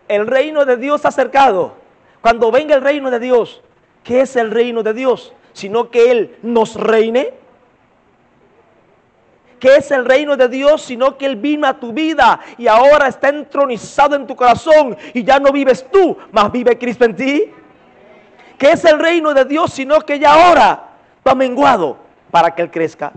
el reino de Dios se ha acercado. Cuando venga el reino de Dios, ¿qué es el reino de Dios? Sino que Él nos reine. ¿Qué es el reino de Dios? Sino que Él vino a tu vida y ahora está entronizado en tu corazón y ya no vives tú, mas vive Cristo en ti. ¿Qué es el reino de Dios? Sino que ya ahora va menguado para que Él crezca.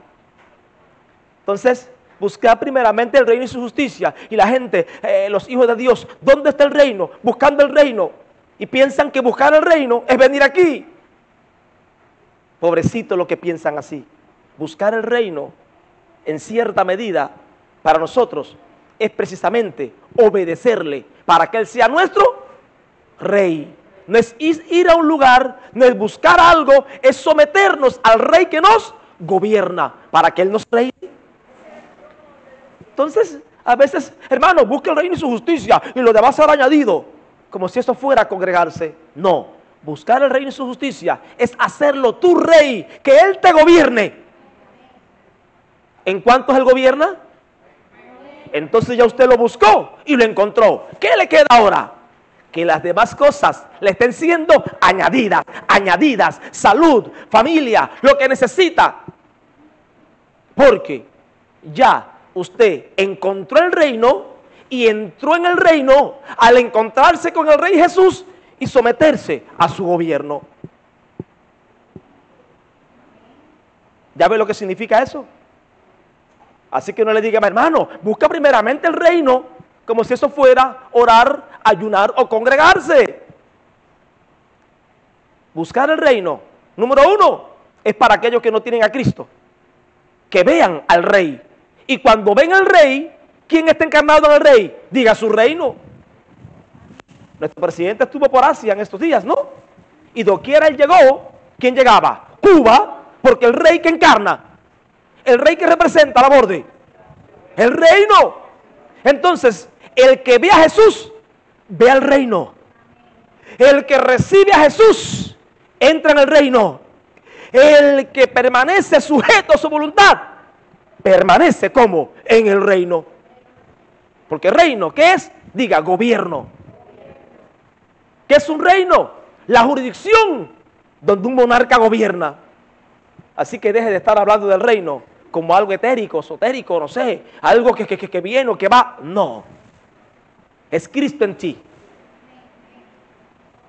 Entonces, buscar primeramente el reino y su justicia. Y la gente, los hijos de Dios, ¿dónde está el reino? Buscando el reino. Y piensan que buscar el reino es venir aquí. Pobrecitos los que piensan así. Buscar el reino, en cierta medida, para nosotros, es precisamente obedecerle para que Él sea nuestro rey. No es ir a un lugar, no es buscar algo, es someternos al rey que nos gobierna para que Él nos reine. Entonces, a veces, hermano, busca el reino y su justicia y lo demás será añadido, como si eso fuera a congregarse. No, buscar el reino y su justicia es hacerlo tu rey, que Él te gobierne. ¿En cuántos Él gobierna? Entonces ya usted lo buscó y lo encontró. ¿Qué le queda ahora? Que las demás cosas le estén siendo añadidas, salud, familia, lo que necesita. Porque ya usted encontró el reino y entró en el reino al encontrarse con el Rey Jesús y someterse a su gobierno. ¿Ya ve lo que significa eso? Así que no le diga, hermano, busca primeramente el reino, como si eso fuera orar, ayunar o congregarse. Buscar el reino, número uno, es para aquellos que no tienen a Cristo, que vean al Rey. Y cuando ven al Rey, ¿quién está encarnado en el Rey? Diga su reino. Nuestro presidente estuvo por Asia en estos días, ¿no? Y doquiera él llegó, ¿quién llegaba? Cuba, porque el Rey que encarna, el Rey que representa la borde, el reino. Entonces, el que ve a Jesús, ve al reino. El que recibe a Jesús, entra en el reino. El que permanece sujeto a su voluntad, permanece como en el reino. Porque reino, ¿qué es? Diga, gobierno. ¿Qué es un reino? La jurisdicción donde un monarca gobierna. Así que deje de estar hablando del reino como algo etérico, esotérico, no sé, algo que viene o que va. No. Es Cristo en ti.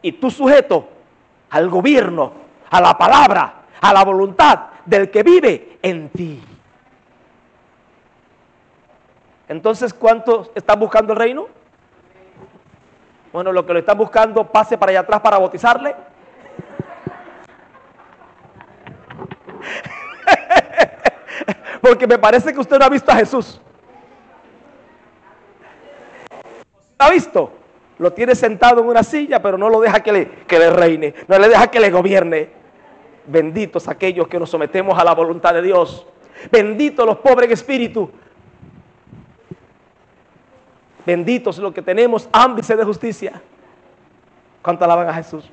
Y tú sujeto al gobierno, a la palabra, a la voluntad del que vive en ti. Entonces, ¿cuántos están buscando el reino? Bueno, los que lo están buscando, pase para allá atrás para bautizarle. Porque me parece que usted no ha visto a Jesús. ¿Lo ha visto? Lo tiene sentado en una silla, pero no lo deja que le reine, no le deja que le gobierne. Benditos aquellos que nos sometemos a la voluntad de Dios. Benditos los pobres en espíritu. Benditos los que tenemos hambre y sed de justicia. ¿Cuánto alaban a Jesús?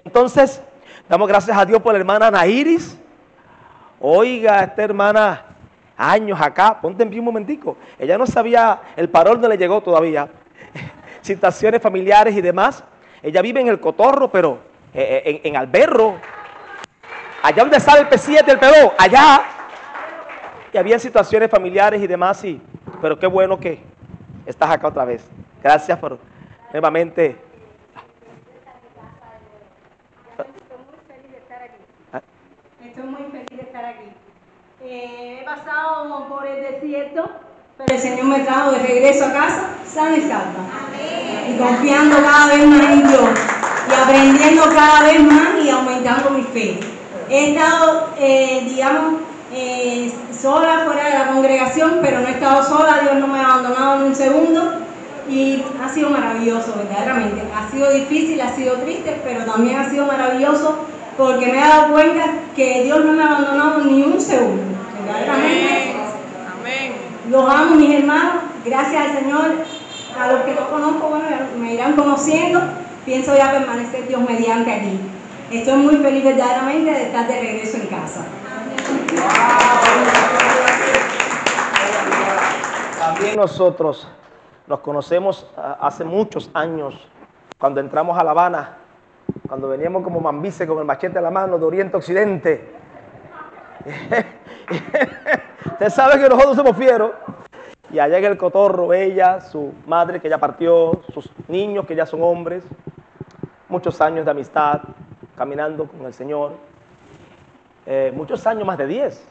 Entonces, damos gracias a Dios por la hermana Ana Iris. Oiga, esta hermana, años acá, ponte en pie un momentico. Ella no sabía, el parol no le llegó todavía. Situaciones familiares y demás. Ella vive en el Cotorro, pero en Alberro. Allá donde sale el P7, el P2, allá. Y había situaciones familiares y demás, pero qué bueno que estás acá otra vez. Gracias por nuevamente. Estoy muy feliz de estar aquí. He pasado por el desierto, pero el Señor me trajo de regreso a casa, sana y salva. Amén. Y confiando cada vez más en Dios, y aprendiendo cada vez más y aumentando mi fe. He estado, sola fuera de la congregación, pero no he estado sola, Dios no me ha abandonado ni un segundo. Y ha sido maravilloso, verdaderamente. Ha sido difícil, ha sido triste, pero también ha sido maravilloso, porque me he dado cuenta que Dios no me ha abandonado ni un segundo. Verdaderamente. Amén. Los amo, mis hermanos. Gracias al Señor. A los que no conozco, bueno, me irán conociendo. Pienso ya permanecer Dios mediante aquí. Estoy muy feliz verdaderamente de estar de regreso en casa. También nosotros Nos conocemos hace muchos años, cuando entramos a La Habana, cuando veníamos como Mambice con el machete a la mano de oriente a occidente. Usted sabe que nosotros somos fieros. Y allá en el Cotorro, ella, su madre que ya partió, sus niños que ya son hombres, muchos años de amistad, caminando con el Señor, muchos años, más de 10.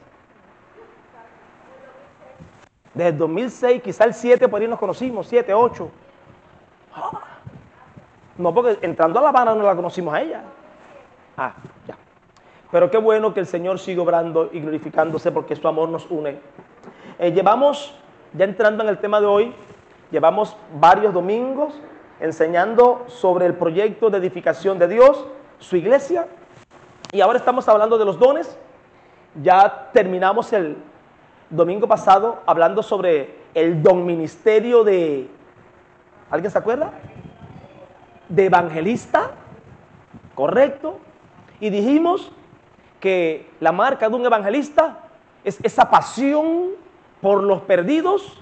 Desde el 2006, quizá el 7, por ahí nos conocimos, 7, 8. No, porque entrando a La Habana no la conocimos a ella. Ya. Pero qué bueno que el Señor siga obrando y glorificándose porque su amor nos une. Llevamos, ya entrando en el tema de hoy, llevamos varios domingos enseñando sobre el proyecto de edificación de Dios, su iglesia, y ahora estamos hablando de los dones. Ya terminamos el domingo pasado hablando sobre el don ministerio de, ¿alguien se acuerda? De evangelista, correcto, y dijimos que la marca de un evangelista es esa pasión por los perdidos,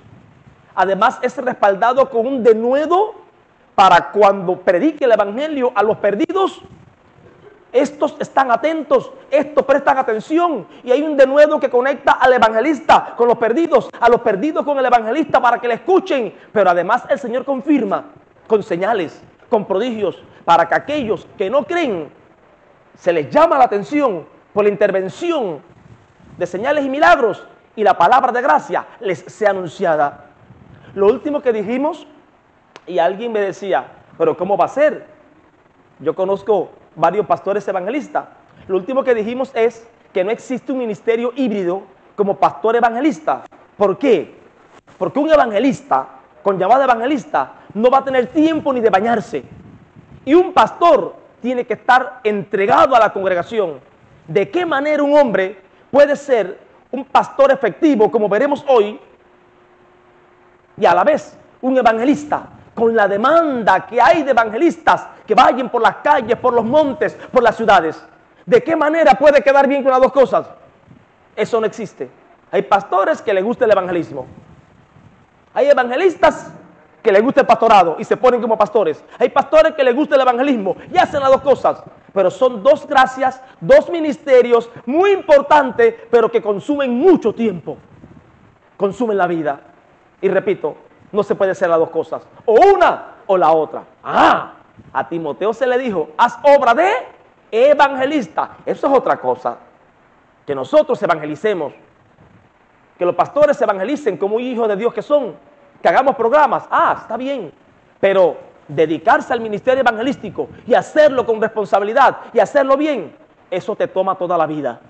además es respaldado con un denuedo para cuando predique el evangelio a los perdidos, estos están atentos, estos prestan atención, y hay un denuedo que conecta al evangelista con los perdidos, a los perdidos con el evangelista para que le escuchen, pero además el Señor confirma con señales, con prodigios, para que aquellos que no creen, se les llama la atención por la intervención de señales y milagros, y la palabra de gracia les sea anunciada. Lo último que dijimos, y alguien me decía, pero ¿cómo va a ser? Yo conozco varios pastores evangelistas. Lo último que dijimos es que no existe un ministerio híbrido como pastor evangelista. ¿Por qué? Porque un evangelista, con llamada evangelista, no va a tener tiempo ni de bañarse. Y un pastor tiene que estar entregado a la congregación. ¿De qué manera un hombre puede ser un pastor efectivo, como veremos hoy, y a la vez un evangelista, con la demanda que hay de evangelistas que vayan por las calles, por los montes, por las ciudades? ¿De qué manera puede quedar bien con las dos cosas? Eso no existe. Hay pastores que les gusta el evangelismo. Hay evangelistas que les gusta el pastorado y se ponen como pastores. Hay pastores que les gusta el evangelismo y hacen las dos cosas. Pero son dos gracias, dos ministerios muy importantes, pero que consumen mucho tiempo. Consumen la vida. Y repito, no se puede hacer las dos cosas. O una o la otra. A Timoteo se le dijo, haz obra de evangelista. Eso es otra cosa. Que nosotros evangelicemos. Que los pastores evangelicen como hijos de Dios que son. Que hagamos programas. Está bien. Pero dedicarse al ministerio evangelístico y hacerlo con responsabilidad y hacerlo bien, eso te toma toda la vida.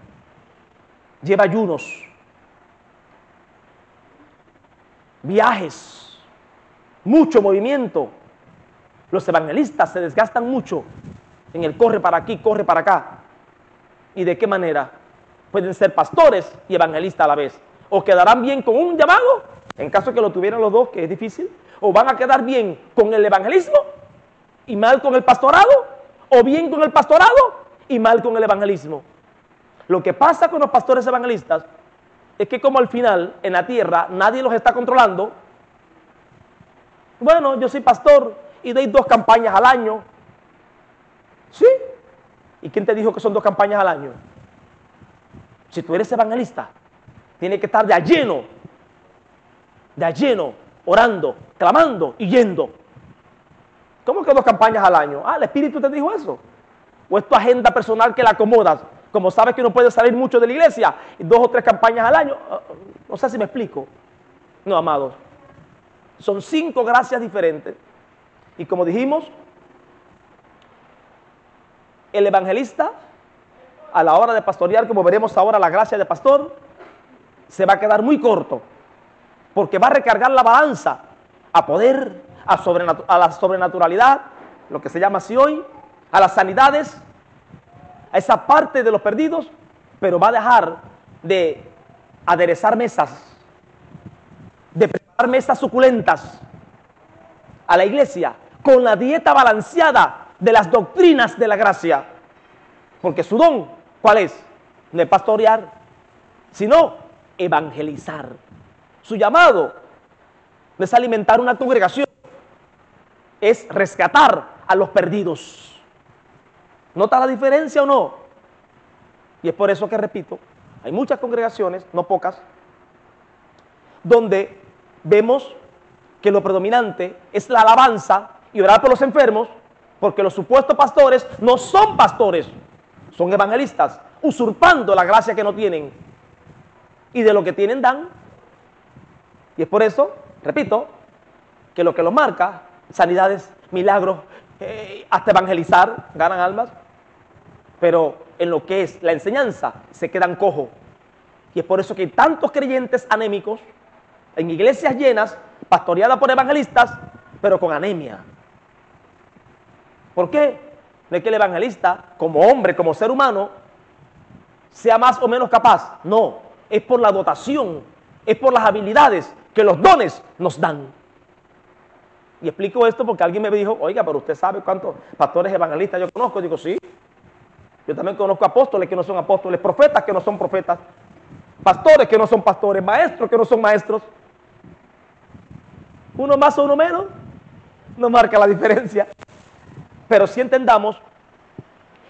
Lleva ayunos, viajes, mucho movimiento. Los evangelistas se desgastan mucho en el corre para aquí, corre para acá. ¿Y de qué manera pueden ser pastores y evangelistas a la vez? O quedarán bien con un llamado, en caso que lo tuvieran los dos, que es difícil, o van a quedar bien con el evangelismo y mal con el pastorado, o bien con el pastorado y mal con el evangelismo. Lo que pasa con los pastores evangelistas es que como al final en la tierra nadie los está controlando, bueno, yo soy pastor y doy 2 campañas al año. ¿Sí? ¿Y quién te dijo que son 2 campañas al año? Si tú eres evangelista, tienes que estar de a lleno, orando, clamando y yendo. ¿Cómo que 2 campañas al año? El Espíritu te dijo eso. ¿O es tu agenda personal que la acomodas? Como sabes que no puedes salir mucho de la iglesia, 2 o 3 campañas al año. No sé si me explico. No, amados. Son 5 gracias diferentes. Y como dijimos, el evangelista, a la hora de pastorear, como veremos ahora la gracia de pastor, se va a quedar muy corto. Porque va a recargar la balanza a poder, a la sobrenaturalidad, lo que se llama así hoy, a las sanidades, a esa parte de los perdidos, pero va a dejar de aderezar mesas, de preparar mesas suculentas a la iglesia con la dieta balanceada de las doctrinas de la gracia. Porque su don, ¿cuál es? No es pastorear, sino evangelizar. Su llamado no es alimentar una congregación, es rescatar a los perdidos. ¿Nota la diferencia o no? Y es por eso que repito, hay muchas congregaciones, no pocas, donde vemos que lo predominante es la alabanza y orar por los enfermos, porque los supuestos pastores no son pastores, son evangelistas, usurpando la gracia que no tienen, y de lo que tienen dan. Y es por eso, repito, que lo que los marca, sanidades, milagros, hasta evangelizar, ganan almas, pero en lo que es la enseñanza se quedan cojos. Y es por eso que hay tantos creyentes anémicos en iglesias llenas, pastoreadas por evangelistas, pero con anemia. ¿Por qué? No es que el evangelista, como hombre, como ser humano, sea más o menos capaz. No, es por la dotación, es por las habilidades que los dones nos dan. Y explico esto porque alguien me dijo, oiga, pero usted sabe cuántos pastores evangelistas yo conozco. Digo, sí, yo también conozco apóstoles que no son apóstoles, profetas que no son profetas, pastores que no son pastores, maestros que no son maestros. Uno más o uno menos no marca la diferencia. Pero sí entendamos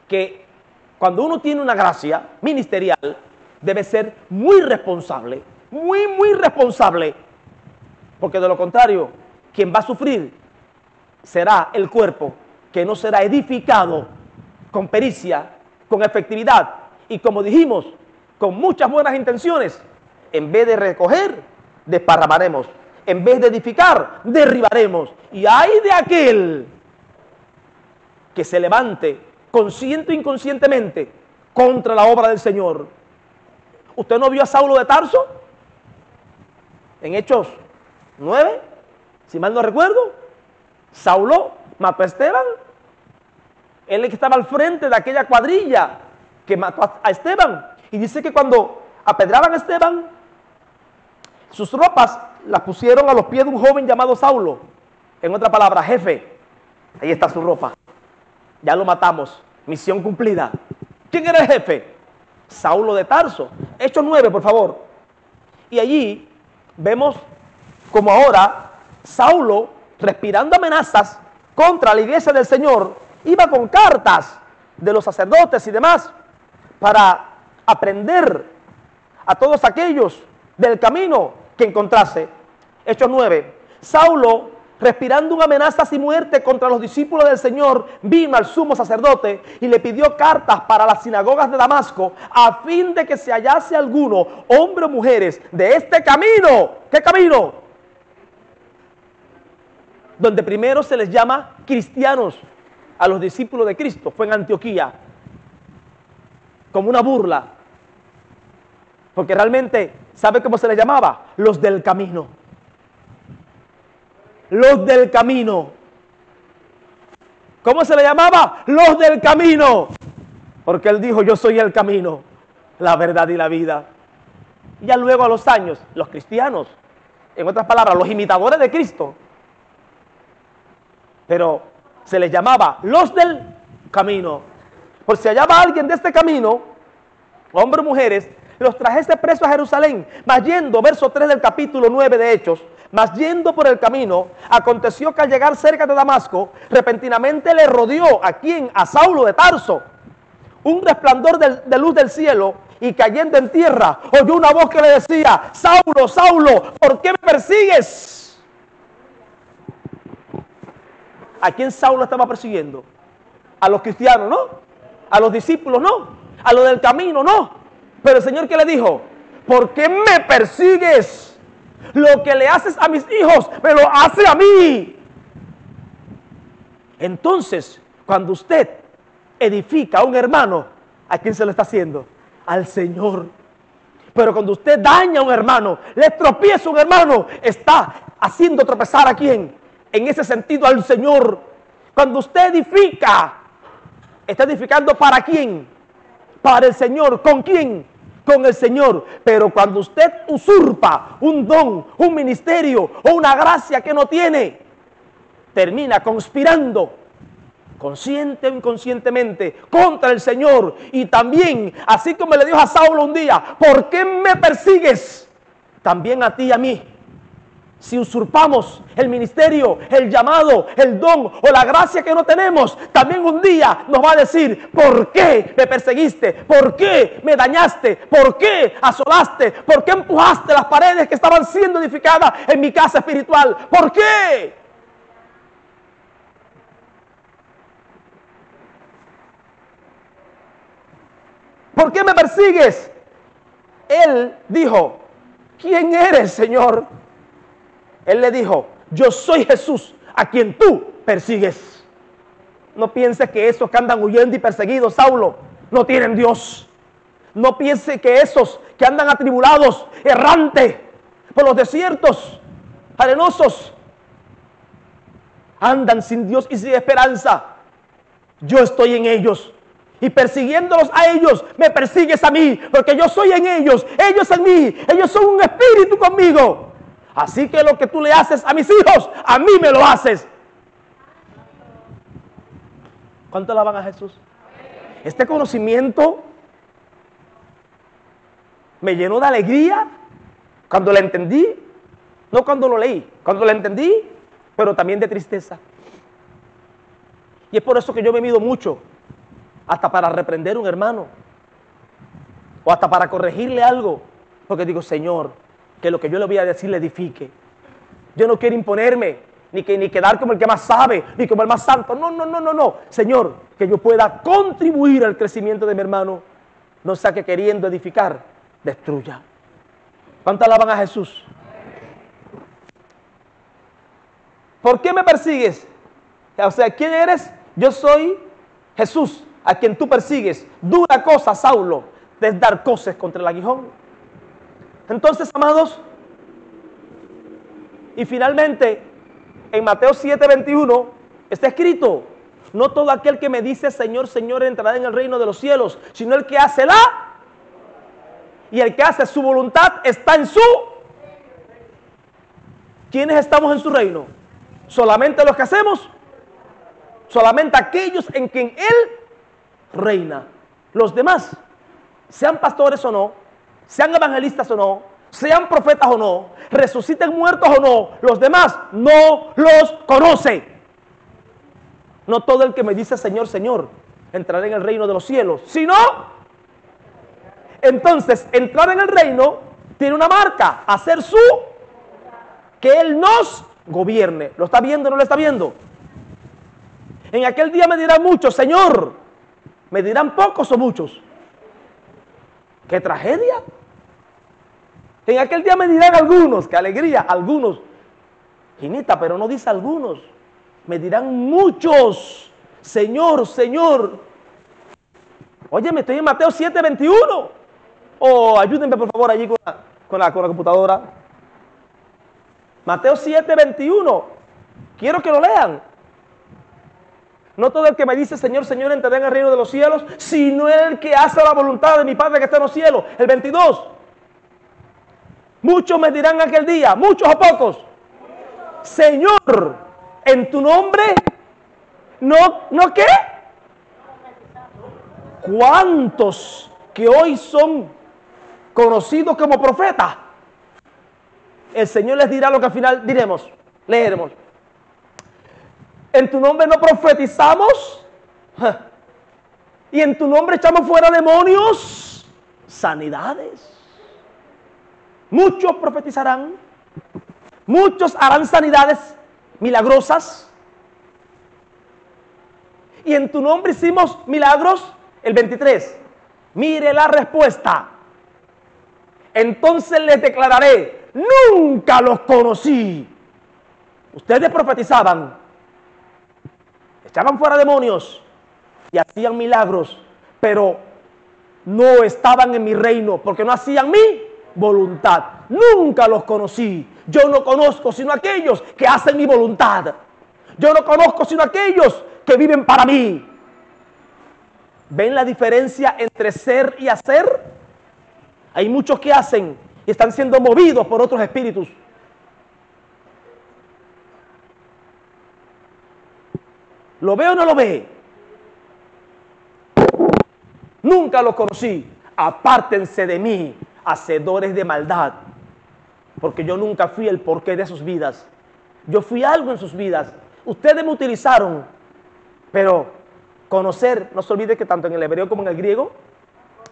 que cuando uno tiene una gracia ministerial, debe ser muy responsable, muy responsable, porque de lo contrario, quien va a sufrir será el cuerpo, que no será edificado con pericia, con efectividad, y como dijimos, con muchas buenas intenciones. En vez de recoger, desparramaremos. En vez de edificar, derribaremos. Y ay de aquel que se levante, consciente o inconscientemente, contra la obra del Señor. ¿Usted no vio a Saulo de Tarso? En Hechos 9, si mal no recuerdo, Saulo mató a Esteban. Él es que estaba al frente de aquella cuadrilla que mató a Esteban. Y dice que cuando apedreaban a Esteban, sus ropas las pusieron a los pies de un joven llamado Saulo. En otra palabra, jefe, ahí está su ropa. Ya lo matamos, misión cumplida. ¿Quién era el jefe? Saulo de Tarso. Hechos 9, por favor. Y allí vemos como ahora Saulo, respirando amenazas contra la iglesia del Señor, iba con cartas de los sacerdotes y demás para aprender a todos aquellos del camino que encontrase. Hechos 9. Saulo, respirando una amenaza y muerte contra los discípulos del Señor, vino al sumo sacerdote y le pidió cartas para las sinagogas de Damasco, a fin de que se hallase alguno, hombre o mujeres, de este camino. ¿Qué camino? Donde primero se les llama cristianos a los discípulos de Cristo, fue en Antioquía, como una burla, porque realmente, ¿sabe cómo se les llamaba? Los del camino. Los del camino. ¿Cómo se le llamaba? Los del camino. Porque él dijo, yo soy el camino, la verdad y la vida. Y ya luego a los años, los cristianos, en otras palabras, los imitadores de Cristo, pero se les llamaba los del camino. Por si hallaba alguien de este camino, hombres o mujeres, los trajese presos a Jerusalén, mas yendo, verso 3 del capítulo 9 de Hechos, mas yendo por el camino, aconteció que al llegar cerca de Damasco, repentinamente le rodeó, ¿a quién? A Saulo de Tarso, un resplandor de luz del cielo, y cayendo en tierra, oyó una voz que le decía, Saulo, Saulo, ¿por qué me persigues? ¿A quién Saulo estaba persiguiendo? A los cristianos, ¿no? A los discípulos, ¿no? A los del camino, ¿no? Pero el Señor, ¿qué le dijo? ¿Por qué me persigues? Lo que le haces a mis hijos, me lo hace a mí. Entonces, cuando usted edifica a un hermano, ¿a quién se lo está haciendo? Al Señor. Pero cuando usted daña a un hermano, le tropieza a un hermano, está haciendo tropezar ¿a quién? En ese sentido al Señor. Cuando usted edifica, está edificando ¿para quién? Para el Señor. ¿Con quién? Con el Señor. Pero cuando usted usurpa un don, un ministerio o una gracia que no tiene, termina conspirando, consciente o inconscientemente, contra el Señor. Y también, así como le dijo a Saulo un día, ¿por qué me persigues? También a ti y a mí Si usurpamos el ministerio, el llamado, el don o la gracia que no tenemos, también un día nos va a decir: ¿por qué me perseguiste? ¿Por qué me dañaste? ¿Por qué asolaste? ¿Por qué empujaste las paredes que estaban siendo edificadas en mi casa espiritual? ¿Por qué? ¿Por qué me persigues? Él dijo: ¿quién eres, Señor? Él le dijo: yo soy Jesús, a quien tú persigues. No pienses que esos que andan huyendo y perseguidos, Saulo, no tienen Dios. No piense que esos que andan atribulados, errantes por los desiertos arenosos, andan sin Dios y sin esperanza. Yo estoy en ellos. Y persiguiéndolos a ellos, me persigues a mí, porque yo soy en ellos, ellos en mí, ellos son un espíritu conmigo. Así que lo que tú le haces a mis hijos, a mí me lo haces. ¿Cuánto alaban a Jesús? Este conocimiento me llenó de alegría cuando lo entendí, no cuando lo leí, cuando lo entendí, pero también de tristeza. Y es por eso que yo me mido mucho, hasta para reprender a un hermano, o hasta para corregirle algo, porque digo: Señor, que lo que yo le voy a decir le edifique. Yo no quiero imponerme, ni quedar como el que más sabe, ni como el más santo. No. Señor, que yo pueda contribuir al crecimiento de mi hermano, no sea que queriendo edificar, destruya. ¿Cuánto alaban a Jesús? ¿Por qué me persigues? O sea, ¿quién eres? Yo soy Jesús, a quien tú persigues. Dura cosa, Saulo, de dar coces contra el aguijón. Entonces, amados, y finalmente, en Mateo 7:21, está escrito: no todo aquel que me dice Señor, Señor, entrará en el reino de los cielos, sino el que hace y el que hace su voluntad está en su. ¿Quiénes estamos en su reino? ¿Solamente los que hacemos? Solamente aquellos en quien Él reina. Los demás, sean pastores o no, sean evangelistas o no, sean profetas o no, resuciten muertos o no, los demás no los conoce. No todo el que me dice Señor, Señor, entrará en el reino de los cielos, sino, entonces, entrar en el reino tiene una marca: hacer que Él nos gobierne. ¿Lo está viendo o no lo está viendo? En aquel día me dirán muchos: Señor. Me dirán pocos o muchos. ¡Qué tragedia! En aquel día me dirán algunos: ¡qué alegría! Algunos. Ginita, pero no dice algunos. Me dirán muchos: Señor, Señor. Oye, me estoy en Mateo 7:21. Oh, ayúdenme por favor allí con la computadora. Mateo 7:21. Quiero que lo lean. No todo el que me dice Señor, Señor entrará en el reino de los cielos, sino el que hace la voluntad de mi Padre que está en los cielos. El 22. Muchos me dirán aquel día, muchos o pocos: Señor, en tu nombre, ¿no qué? ¿Cuántos que hoy son conocidos como profetas? El Señor les dirá lo que al final leeremos. En tu nombre no profetizamos, y en tu nombre echamos fuera demonios, sanidades. Muchos profetizarán, muchos harán sanidades milagrosas, y en tu nombre hicimos milagros. El 23, mire la respuesta: entonces les declararé, nunca los conocí. Ustedes profetizaban, echaban fuera demonios y hacían milagros, pero no estaban en mi reino, porque no hacían mi voluntad. Nunca los conocí. Yo no conozco sino aquellos que hacen mi voluntad. Yo no conozco sino aquellos que viven para mí. ¿Ven la diferencia entre ser y hacer? Hay muchos que hacen y están siendo movidos por otros espíritus. ¿Lo ve o no lo ve? Nunca lo conocí. Apártense de mí, hacedores de maldad. porque yo nunca fui el porqué de sus vidas. Yo fui algo en sus vidas. Ustedes me utilizaron, pero conocer, no se olvide que tanto en el hebreo como en el griego,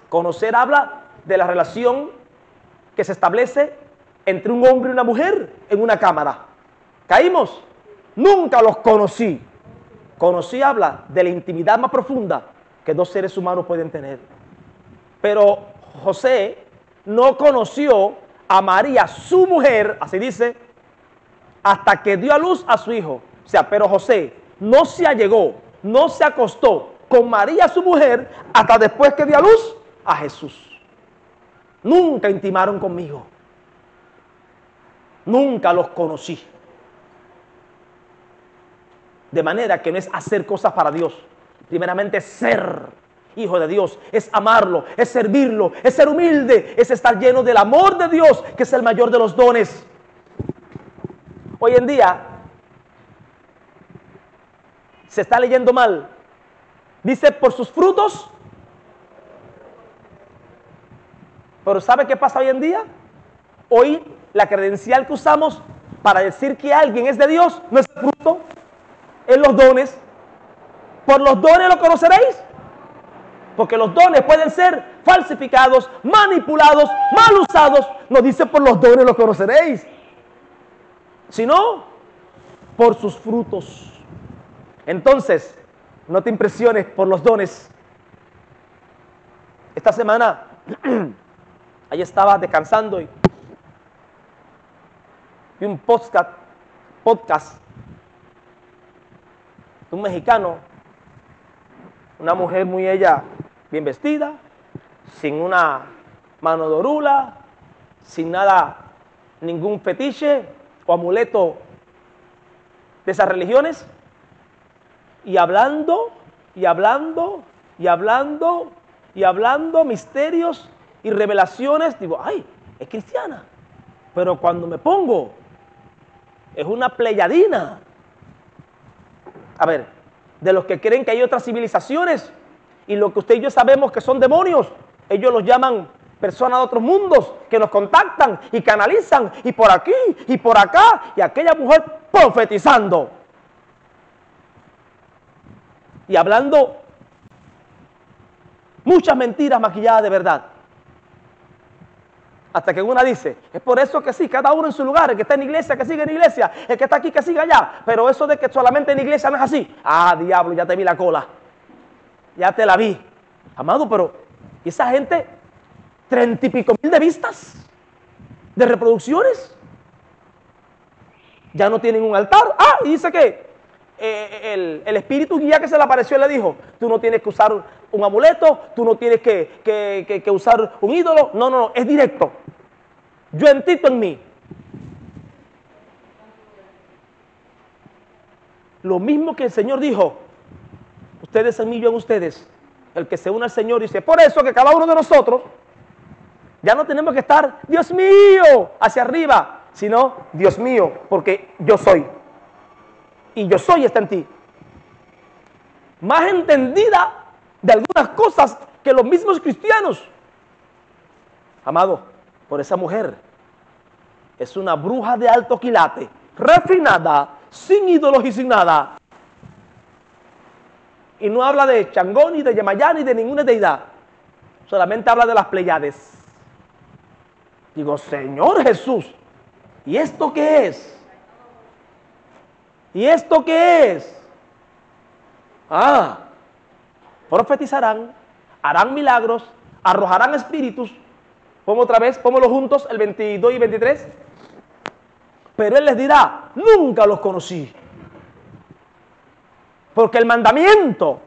conocer habla de la relación que se establece entre un hombre y una mujer en una cámara. ¿Caímos? Nunca los conocí. Conocí habla de la intimidad más profunda que dos seres humanos pueden tener. Pero José no conoció a María, su mujer, así dice, hasta que dio a luz a su hijo. O sea, pero José no se allegó, no se acostó con María, su mujer, hasta después que dio a luz a Jesús. Nunca intimaron conmigo. Nunca los conocí. De manera que no es hacer cosas para Dios. Primeramente ser hijo de Dios, es amarlo, es servirlo, es ser humilde, es estar lleno del amor de Dios, que es el mayor de los dones. Hoy en día se está leyendo mal. Dice, por sus frutos. Pero ¿sabe qué pasa hoy en día? Hoy la credencial que usamos para decir que alguien es de Dios no es el fruto, es los dones. Por los dones lo conoceréis. Porque los dones pueden ser falsificados, manipulados, mal usados. No dice por los dones lo conoceréis, sino por sus frutos. Entonces, no te impresiones por los dones. Esta semana, ahí estaba descansando y vi un podcast de un mexicano, una mujer muy bien vestida, sin una mano de orula, sin nada, ningún fetiche o amuleto de esas religiones, y hablando misterios y revelaciones. Digo, ay, es cristiana, pero cuando me pongo, es una pleyadina. A ver, de los que creen que hay otras civilizaciones y lo que usted y yo sabemos que son demonios, ellos los llaman personas de otros mundos que nos contactan y canalizan, y por aquí y por acá, y aquella mujer profetizando y hablando muchas mentiras maquilladas de verdad. Hasta que una dice, es por eso que sí, cada uno en su lugar, el que está en iglesia, que siga en iglesia, el que está aquí, que siga allá. Pero eso de que solamente en iglesia no es así. Ah, diablo, ya te vi la cola. Ya te la vi. Amado, pero ¿y esa gente? 30 y pico mil de vistas, de reproducciones. Ya no tienen un altar. Ah, y dice que el espíritu guía que se le apareció le dijo, tú no tienes que usar un amuleto, tú no tienes que usar un ídolo. No, no, no, es directo. Yo en ti, tú en mí. Lo mismo que el Señor dijo, ustedes en mí, yo en ustedes. El que se une al Señor dice, por eso que cada uno de nosotros ya no tenemos que estar, Dios mío, hacia arriba, sino, Dios mío, porque yo soy. Y yo soy está en ti. Más entendida de algunas cosas que los mismos cristianos. Amado, por esa mujer es una bruja de alto quilate, refinada, sin ídolos y sin nada. Y no habla de Changó, ni de Yemayá, ni de ninguna deidad. Solamente habla de las Pleiades. Digo, Señor Jesús, ¿y esto qué es? ¿Y esto qué es? Ah, profetizarán, harán milagros, arrojarán espíritus. Pongo otra vez, póngalo juntos, el 22 y 23. Pero él les dirá, nunca los conocí. Porque el mandamiento,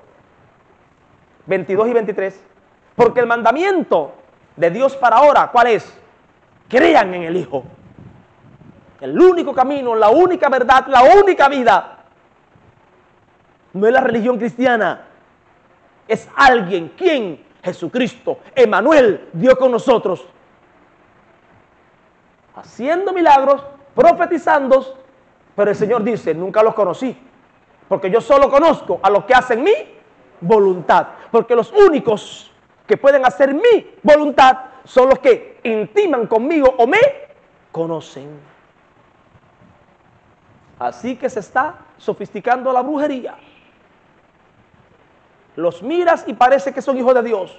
22 y 23, porque el mandamiento de Dios para ahora, ¿cuál es? Crean en el Hijo. El único camino, la única verdad, la única vida. No es la religión cristiana. Es alguien, ¿quién? Jesucristo, Emmanuel, Dios con nosotros. Haciendo milagros, profetizando, pero el Señor dice, nunca los conocí. Porque yo solo conozco a los que hacen mi voluntad. Porque los únicos que pueden hacer mi voluntad son los que intiman conmigo o me conocen. Así que se está sofisticando la brujería. Los miras y parece que son hijos de Dios.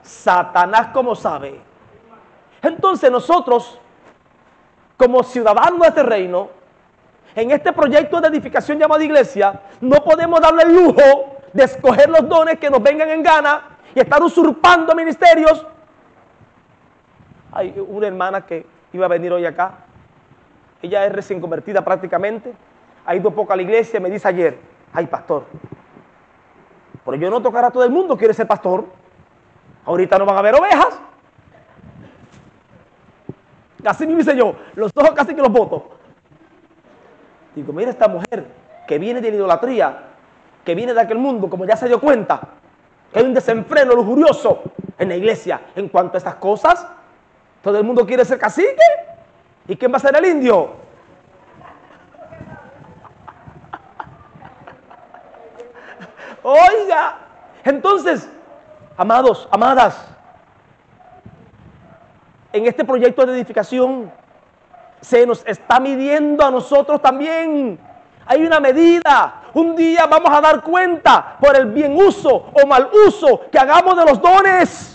Satanás como sabe. Entonces nosotros, como ciudadanos de este reino, en este proyecto de edificación llamado iglesia, no podemos darle el lujo de escoger los dones que nos vengan en gana y estar usurpando ministerios. Hay una hermana que iba a venir hoy acá. Ella es recién convertida prácticamente. Ha ido poco a la iglesia y me dice ayer, ay pastor, pero yo no tocar a todo el mundo, quiere ser pastor. Ahorita no van a haber ovejas. Casi me dice yo, los ojos casi que los boto. Digo, mira esta mujer que viene de la idolatría, que viene de aquel mundo, como ya se dio cuenta, que hay un desenfreno lujurioso en la iglesia en cuanto a estas cosas. Todo el mundo quiere ser cacique. ¿Y quién va a ser el indio? Oiga, entonces, amados, amadas, en este proyecto de edificación se nos está midiendo a nosotros también. Hay una medida. Un día vamos a dar cuenta por el bien uso o mal uso que hagamos de los dones.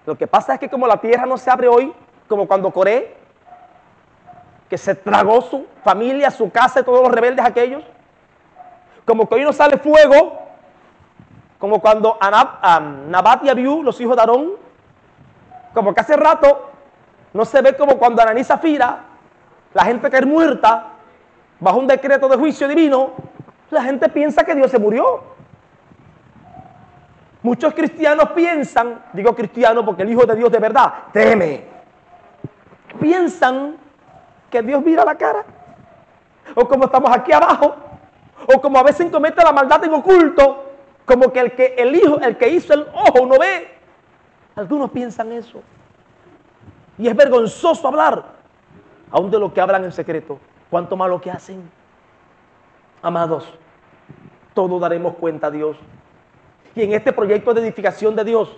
Lo que pasa es que como la tierra no se abre hoy, como cuando Coré, que se tragó su familia, su casa y todos los rebeldes aquellos, como que hoy no sale fuego, como cuando Nabat y Abiú, los hijos de Aarón, como que hace rato no se ve como cuando Ananí y Zafira, la gente cae muerta bajo un decreto de juicio divino, la gente piensa que Dios se murió. Muchos cristianos piensan, digo cristiano porque el Hijo de Dios de verdad teme, piensan que Dios mira la cara, o como estamos aquí abajo, o como a veces comete la maldad en oculto, como que el que hizo el ojo no ve. Algunos piensan eso. Y es vergonzoso hablar, aún de lo que hablan en secreto, cuánto malo que hacen. Amados, todos daremos cuenta a Dios. Y en este proyecto de edificación de Dios,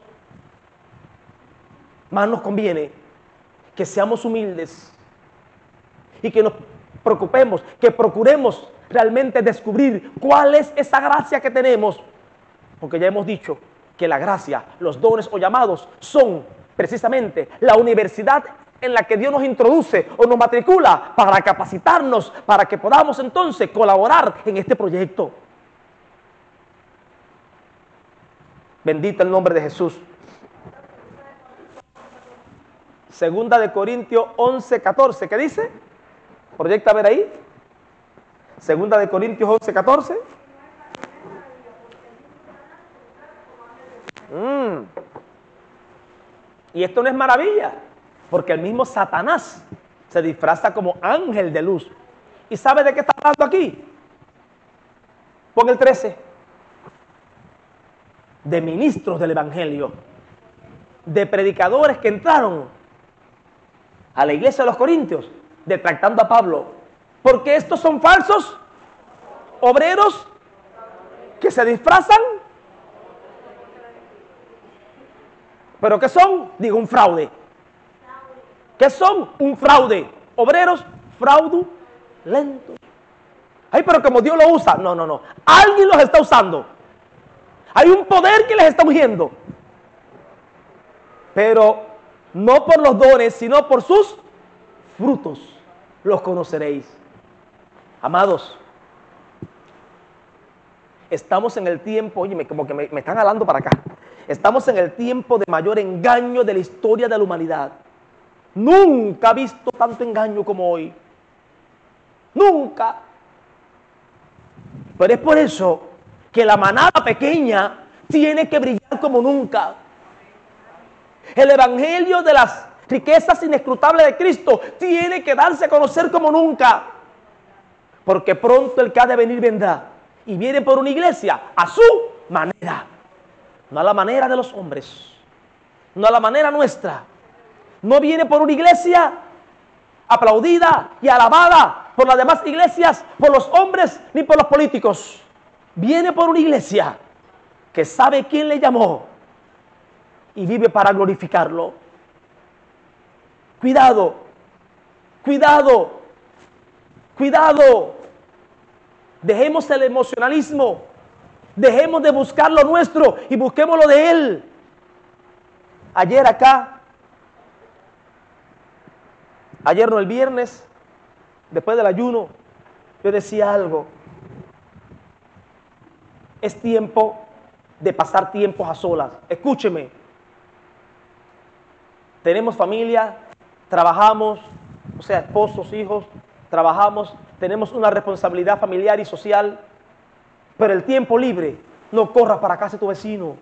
más nos conviene que seamos humildes y que nos preocupemos, que procuremos realmente descubrir cuál es esa gracia que tenemos. Porque ya hemos dicho que la gracia, los dones o llamados son precisamente la universidad en la que Dios nos introduce o nos matricula para capacitarnos, para que podamos entonces colaborar en este proyecto. Bendito el nombre de Jesús. Segunda de Corintios 11:14, ¿qué dice? Proyecta a ver ahí. Segunda de Corintios 11:14. Y esto no es maravilla, porque el mismo Satanás se disfraza como ángel de luz. ¿Y sabe de qué está hablando aquí? Pon el 13. De ministros del evangelio, de predicadores que entraron a la iglesia de los Corintios, detractando a Pablo, porque estos son falsos obreros que se disfrazan. ¿Pero qué son? Digo, un fraude. ¿Qué son? Un fraude. Obreros fraudulentos. Ay, pero como Dios lo usa. No, no, no. Alguien los está usando. Hay un poder que les está ungiendo. Pero no por los dones, sino por sus frutos los conoceréis. Amados, estamos en el tiempo, oye, como que me están jalando para acá. Estamos en el tiempo de mayor engaño de la historia de la humanidad. Nunca he visto tanto engaño como hoy. Nunca. Pero es por eso que la manada pequeña tiene que brillar como nunca. El evangelio de las riquezas inescrutables de Cristo tiene que darse a conocer como nunca. Porque pronto el que ha de venir vendrá. Y viene por una iglesia a su manera. No a la manera de los hombres. No a la manera nuestra. No viene por una iglesia aplaudida y alabada por las demás iglesias, por los hombres ni por los políticos. Viene por una iglesia que sabe quién le llamó y vive para glorificarlo. Cuidado, cuidado, cuidado. Dejemos el emocionalismo, dejemos de buscar lo nuestro y busquemos lo de Él. Ayer no, el viernes, después del ayuno, yo decía algo. Es tiempo de pasar tiempos a solas. Escúcheme. Tenemos familia, trabajamos, o sea, esposos, hijos, trabajamos, tenemos una responsabilidad familiar y social, pero el tiempo libre, no corras para casa de tu vecino.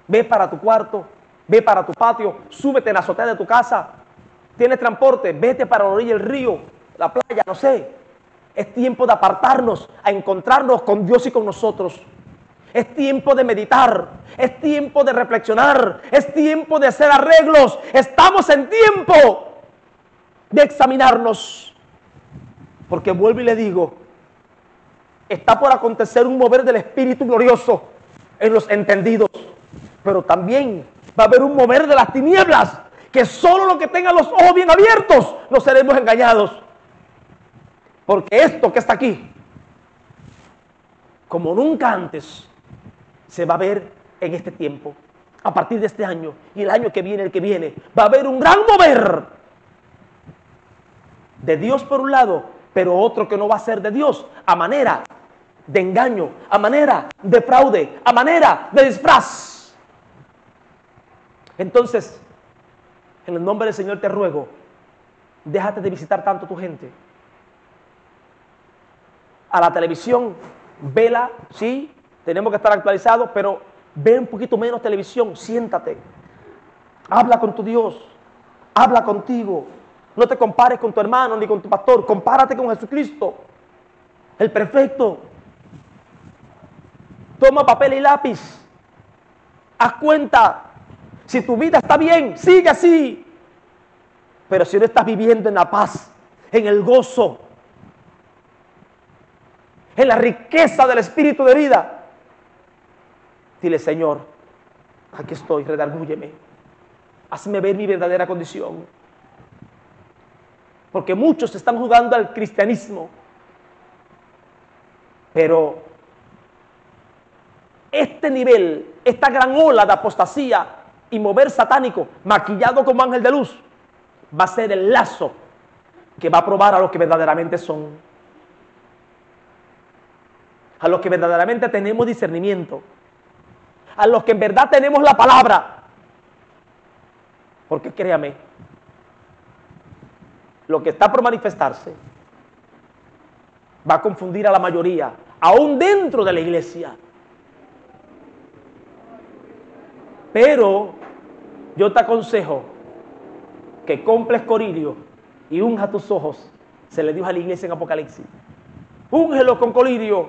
Ve para tu cuarto, ve para tu patio, súbete en la azotea de tu casa. Tienes transporte, vete para la orilla del río, la playa, no sé. Es tiempo de apartarnos, a encontrarnos con Dios y con nosotros. Es tiempo de meditar, es tiempo de reflexionar, es tiempo de hacer arreglos. Estamos en tiempo de examinarnos. Porque vuelvo y le digo, está por acontecer un mover del Espíritu glorioso en los entendidos. Pero también va a haber un mover de las tinieblas, que solo los que tengan los ojos bien abiertos no seremos engañados. Porque esto que está aquí, como nunca antes, se va a ver en este tiempo. A partir de este año y el año que viene, el que viene, va a haber un gran mover de Dios por un lado, pero otro que no va a ser de Dios, a manera de engaño, a manera de fraude, a manera de disfraz. Entonces, en el nombre del Señor te ruego, déjate de visitar tanto tu gente. A la televisión, vela, sí, tenemos que estar actualizados, pero ve un poquito menos televisión, siéntate. Habla con tu Dios, habla contigo. No te compares con tu hermano ni con tu pastor, compárate con Jesucristo, el perfecto. Toma papel y lápiz, haz cuenta. Si tu vida está bien, sigue así. Pero si no estás viviendo en la paz, en el gozo, en la riqueza del espíritu de vida, dile: Señor, aquí estoy, redargúyeme, hazme ver mi verdadera condición. Porque muchos están jugando al cristianismo, pero este nivel, esta gran ola de apostasía y mover satánico, maquillado como ángel de luz, va a ser el lazo que va a probar a los que verdaderamente son, a los que verdaderamente tenemos discernimiento, a los que en verdad tenemos la palabra. Porque créame, lo que está por manifestarse va a confundir a la mayoría, aún dentro de la iglesia. Pero yo te aconsejo que compres colirio y unja tus ojos. Se le dijo a la iglesia en Apocalipsis: úngelo con colirio.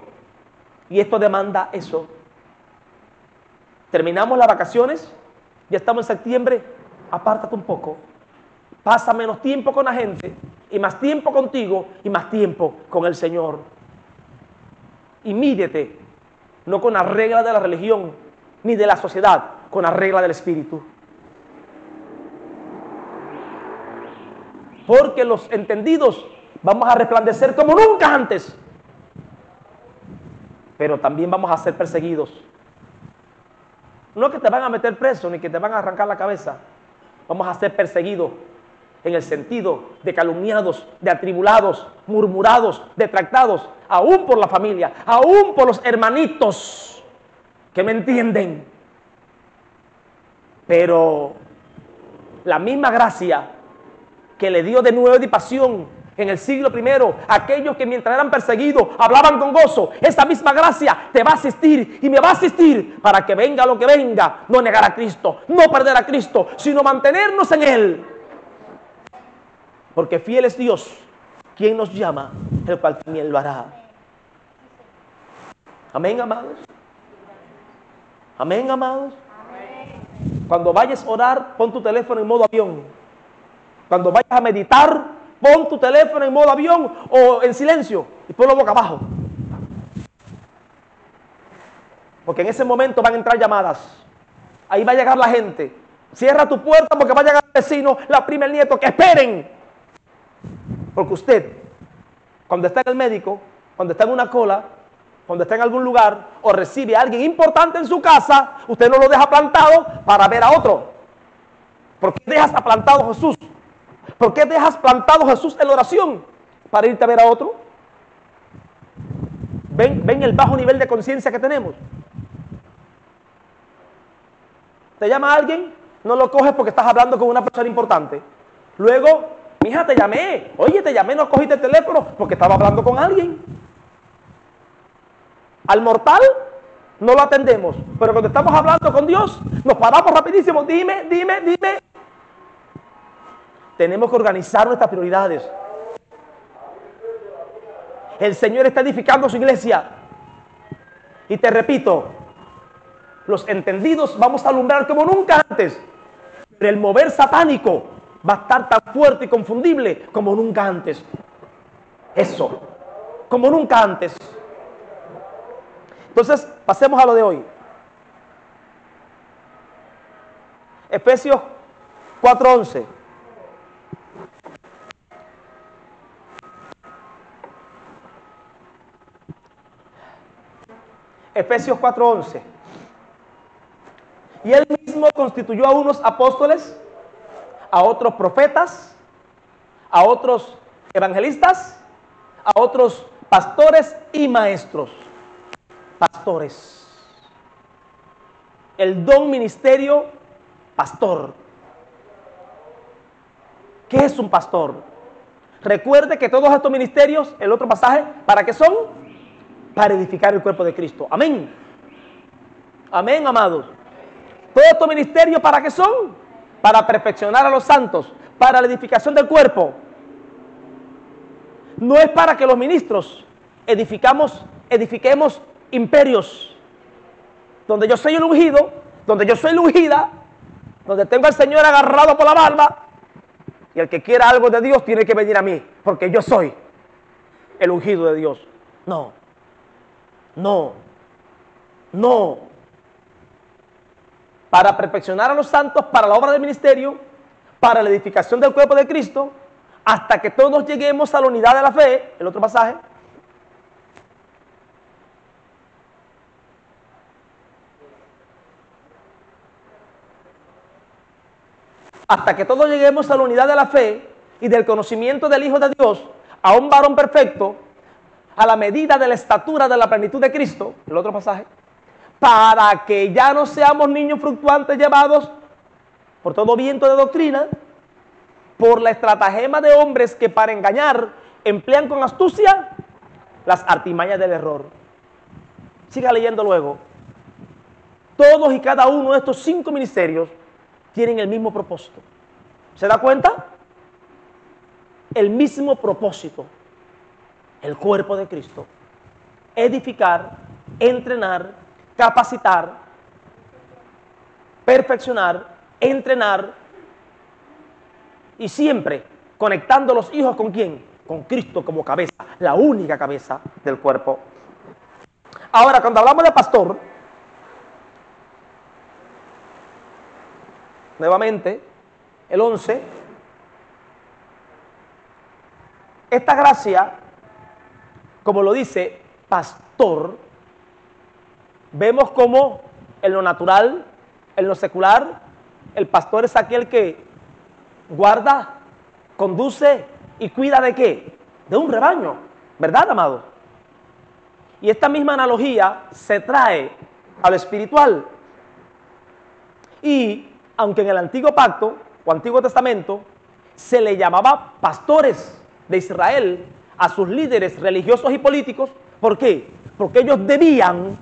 Y esto demanda eso. Terminamos las vacaciones, ya estamos en septiembre, apártate un poco. Pasa menos tiempo con la gente y más tiempo contigo y más tiempo con el Señor. Y mídete, no con la regla de la religión ni de la sociedad, con la regla del Espíritu. Porque los entendidos vamos a resplandecer como nunca antes, pero también vamos a ser perseguidos. No que te van a meter preso ni que te van a arrancar la cabeza. Vamos a ser perseguidos en el sentido de calumniados, de atribulados, murmurados, detractados, aún por la familia, aún por los hermanitos que me entienden. Pero la misma gracia que le dio de nuevo de pasión en el siglo I a aquellos que mientras eran perseguidos hablaban con gozo, esa misma gracia te va a asistir y me va a asistir para que venga lo que venga, no negar a Cristo, no perder a Cristo, sino mantenernos en Él. Porque fiel es Dios, quien nos llama, el cual también lo hará. Amén, amados. Amén, amados. Cuando vayas a orar, pon tu teléfono en modo avión. Cuando vayas a meditar, pon tu teléfono en modo avión o en silencio y ponlo boca abajo. Porque en ese momento van a entrar llamadas. Ahí va a llegar la gente. Cierra tu puerta porque va a llegar el vecino, la prima, el nieto, que esperen. Porque usted, cuando está en el médico, cuando está en una cola, cuando está en algún lugar o recibe a alguien importante en su casa, usted no lo deja plantado para ver a otro. ¿Por qué dejas plantado a Jesús? ¿Por qué dejas plantado a Jesús en la oración? ¿Para irte a ver a otro? ¿Ven el bajo nivel de conciencia que tenemos? ¿Te llama alguien? No lo coges porque estás hablando con una persona importante. Luego, mija, te llamé. Oye, te llamé, no cogiste el teléfono porque estaba hablando con alguien. Al mortal no lo atendemos, pero cuando estamos hablando con Dios, nos paramos rapidísimo. Dime. Tenemos que organizar nuestras prioridades. El Señor está edificando su iglesia. Y te repito, los entendidos vamos a alumbrar como nunca antes. Pero el mover satánico va a estar tan fuerte y confundible como nunca antes. Eso, como nunca antes. Entonces, pasemos a lo de hoy. Efesios 4:11. Efesios 4:11. Y él mismo constituyó a unos apóstoles, a otros profetas, a otros evangelistas, a otros pastores y maestros. Pastores. El don ministerio pastor. ¿Qué es un pastor? Recuerde que todos estos ministerios, el otro pasaje, ¿para qué son? Para edificar el cuerpo de Cristo. Amén. Amén, amados. Todos estos ministerios, ¿para qué son? Para perfeccionar a los santos, para la edificación del cuerpo. No es para que los ministros edifiquemos imperios, donde yo soy el ungido, donde yo soy la ungida, donde tengo al Señor agarrado por la barba, y el que quiera algo de Dios tiene que venir a mí, porque yo soy el ungido de Dios. No. Para perfeccionar a los santos, para la obra del ministerio, para la edificación del cuerpo de Cristo, hasta que todos lleguemos a la unidad de la fe, el otro pasaje. Hasta que todos lleguemos a la unidad de la fe y del conocimiento del Hijo de Dios, a un varón perfecto, a la medida de la estatura de la plenitud de Cristo, el otro pasaje, para que ya no seamos niños fluctuantes llevados por todo viento de doctrina, por la estratagema de hombres que para engañar emplean con astucia las artimañas del error. Siga leyendo luego. Todos y cada uno de estos 5 ministerios tienen el mismo propósito. ¿Se da cuenta? El mismo propósito. El cuerpo de Cristo. Edificar, entrenar, capacitar, perfeccionar, entrenar y siempre conectando los hijos ¿con quién? Con Cristo como cabeza, la única cabeza del cuerpo. Ahora, cuando hablamos de pastor, nuevamente, el 11, esta gracia, como lo dice pastor, vemos como en lo natural, en lo secular, el pastor es aquel que guarda, conduce y cuida ¿de qué? De un rebaño, ¿verdad, amados? Y esta misma analogía se trae a lo espiritual. Y aunque en el Antiguo Pacto o Antiguo Testamento se le llamaba pastores de Israel a sus líderes religiosos y políticos, ¿por qué? Porque ellos debían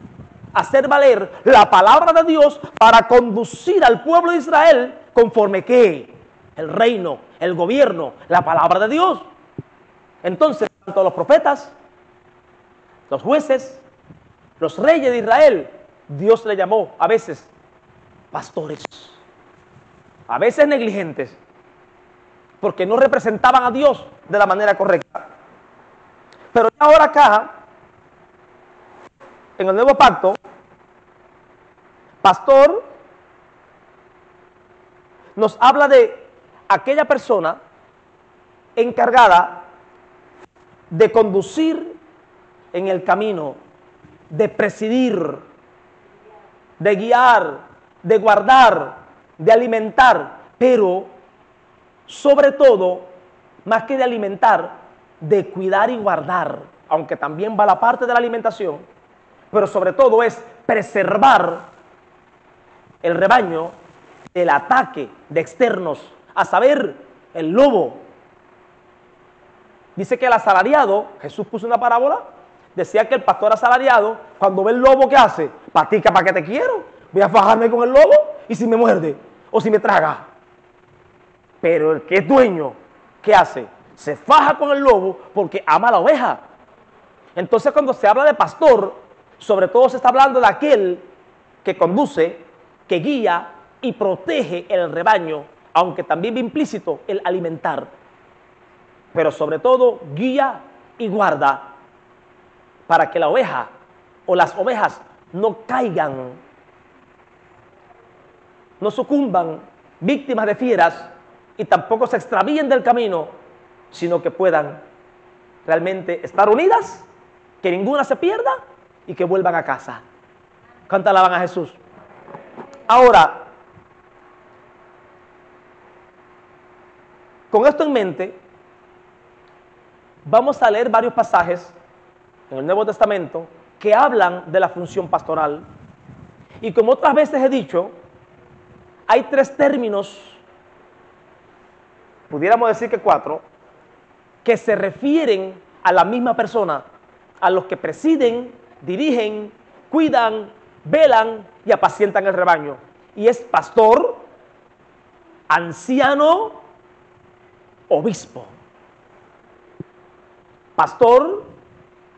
hacer valer la palabra de Dios para conducir al pueblo de Israel conforme que el reino, el gobierno, la palabra de Dios. Entonces, tanto los profetas, los jueces, los reyes de Israel, Dios le llamó a veces pastores, a veces negligentes, porque no representaban a Dios de la manera correcta. Pero ahora acá, en el nuevo pacto, pastor nos habla de aquella persona encargada de conducir en el camino, de presidir, de guiar, de guardar, de alimentar, pero sobre todo, más que de alimentar, de cuidar y guardar, aunque también va la parte de la alimentación, pero sobre todo es preservar el rebaño del ataque de externos, a saber, el lobo. Dice que el asalariado, Jesús puso una parábola, decía que el pastor asalariado, cuando ve el lobo, ¿qué hace? Patica, ¿para qué te quiero? Voy a fajarme con el lobo y si me muerde o si me traga. Pero el que es dueño, ¿qué hace? Se faja con el lobo porque ama a la oveja. Entonces, cuando se habla de pastor, sobre todo se está hablando de aquel que conduce, que guía y protege el rebaño, aunque también va implícito el alimentar. Pero sobre todo guía y guarda para que la oveja o las ovejas no caigan, no sucumban víctimas de fieras y tampoco se extravíen del camino, sino que puedan realmente estar unidas, que ninguna se pierda y que vuelvan a casa. ¿Cuánto alaban a Jesús? Ahora, con esto en mente, vamos a leer varios pasajes en el Nuevo Testamento que hablan de la función pastoral. Y como otras veces he dicho, hay 3 términos, pudiéramos decir que 4, que se refieren a la misma persona, a los que presiden, dirigen, cuidan, velan y apacientan el rebaño. Y es pastor, anciano, obispo. Pastor,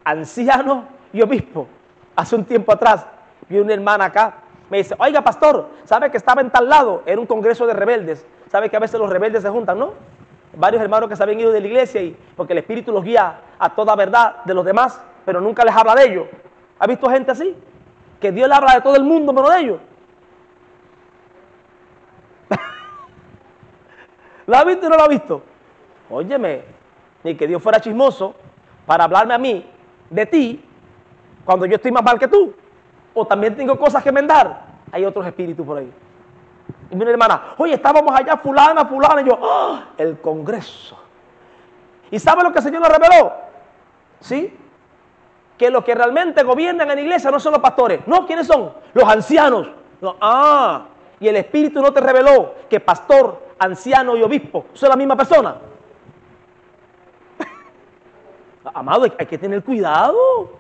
anciano y obispo. Hace un tiempo atrás vi una hermana acá, me dice, oiga pastor, ¿sabe que estaba en tal lado? Era un congreso de rebeldes. ¿Sabe que a veces los rebeldes se juntan, no? Varios hermanos que se habían ido de la iglesia y porque el Espíritu los guía a toda verdad de los demás, pero nunca les habla de ellos. ¿Ha visto gente así? Que Dios le habla de todo el mundo menos de ellos. ¿Lo ha visto y no lo ha visto? Óyeme, ni que Dios fuera chismoso para hablarme a mí de ti cuando yo estoy más mal que tú. O también tengo cosas que enmendar. Hay otros espíritus por ahí. Y mi hermana, oye, estábamos allá fulana, y yo, ¡oh! El congreso. ¿Y sabe lo que el Señor nos reveló? ¿Sí? Que los que realmente gobiernan en la iglesia no son los pastores. No, ¿quiénes son? Los ancianos. No, y el Espíritu no te reveló que pastor, anciano y obispo son la misma persona. Amado, hay que tener cuidado.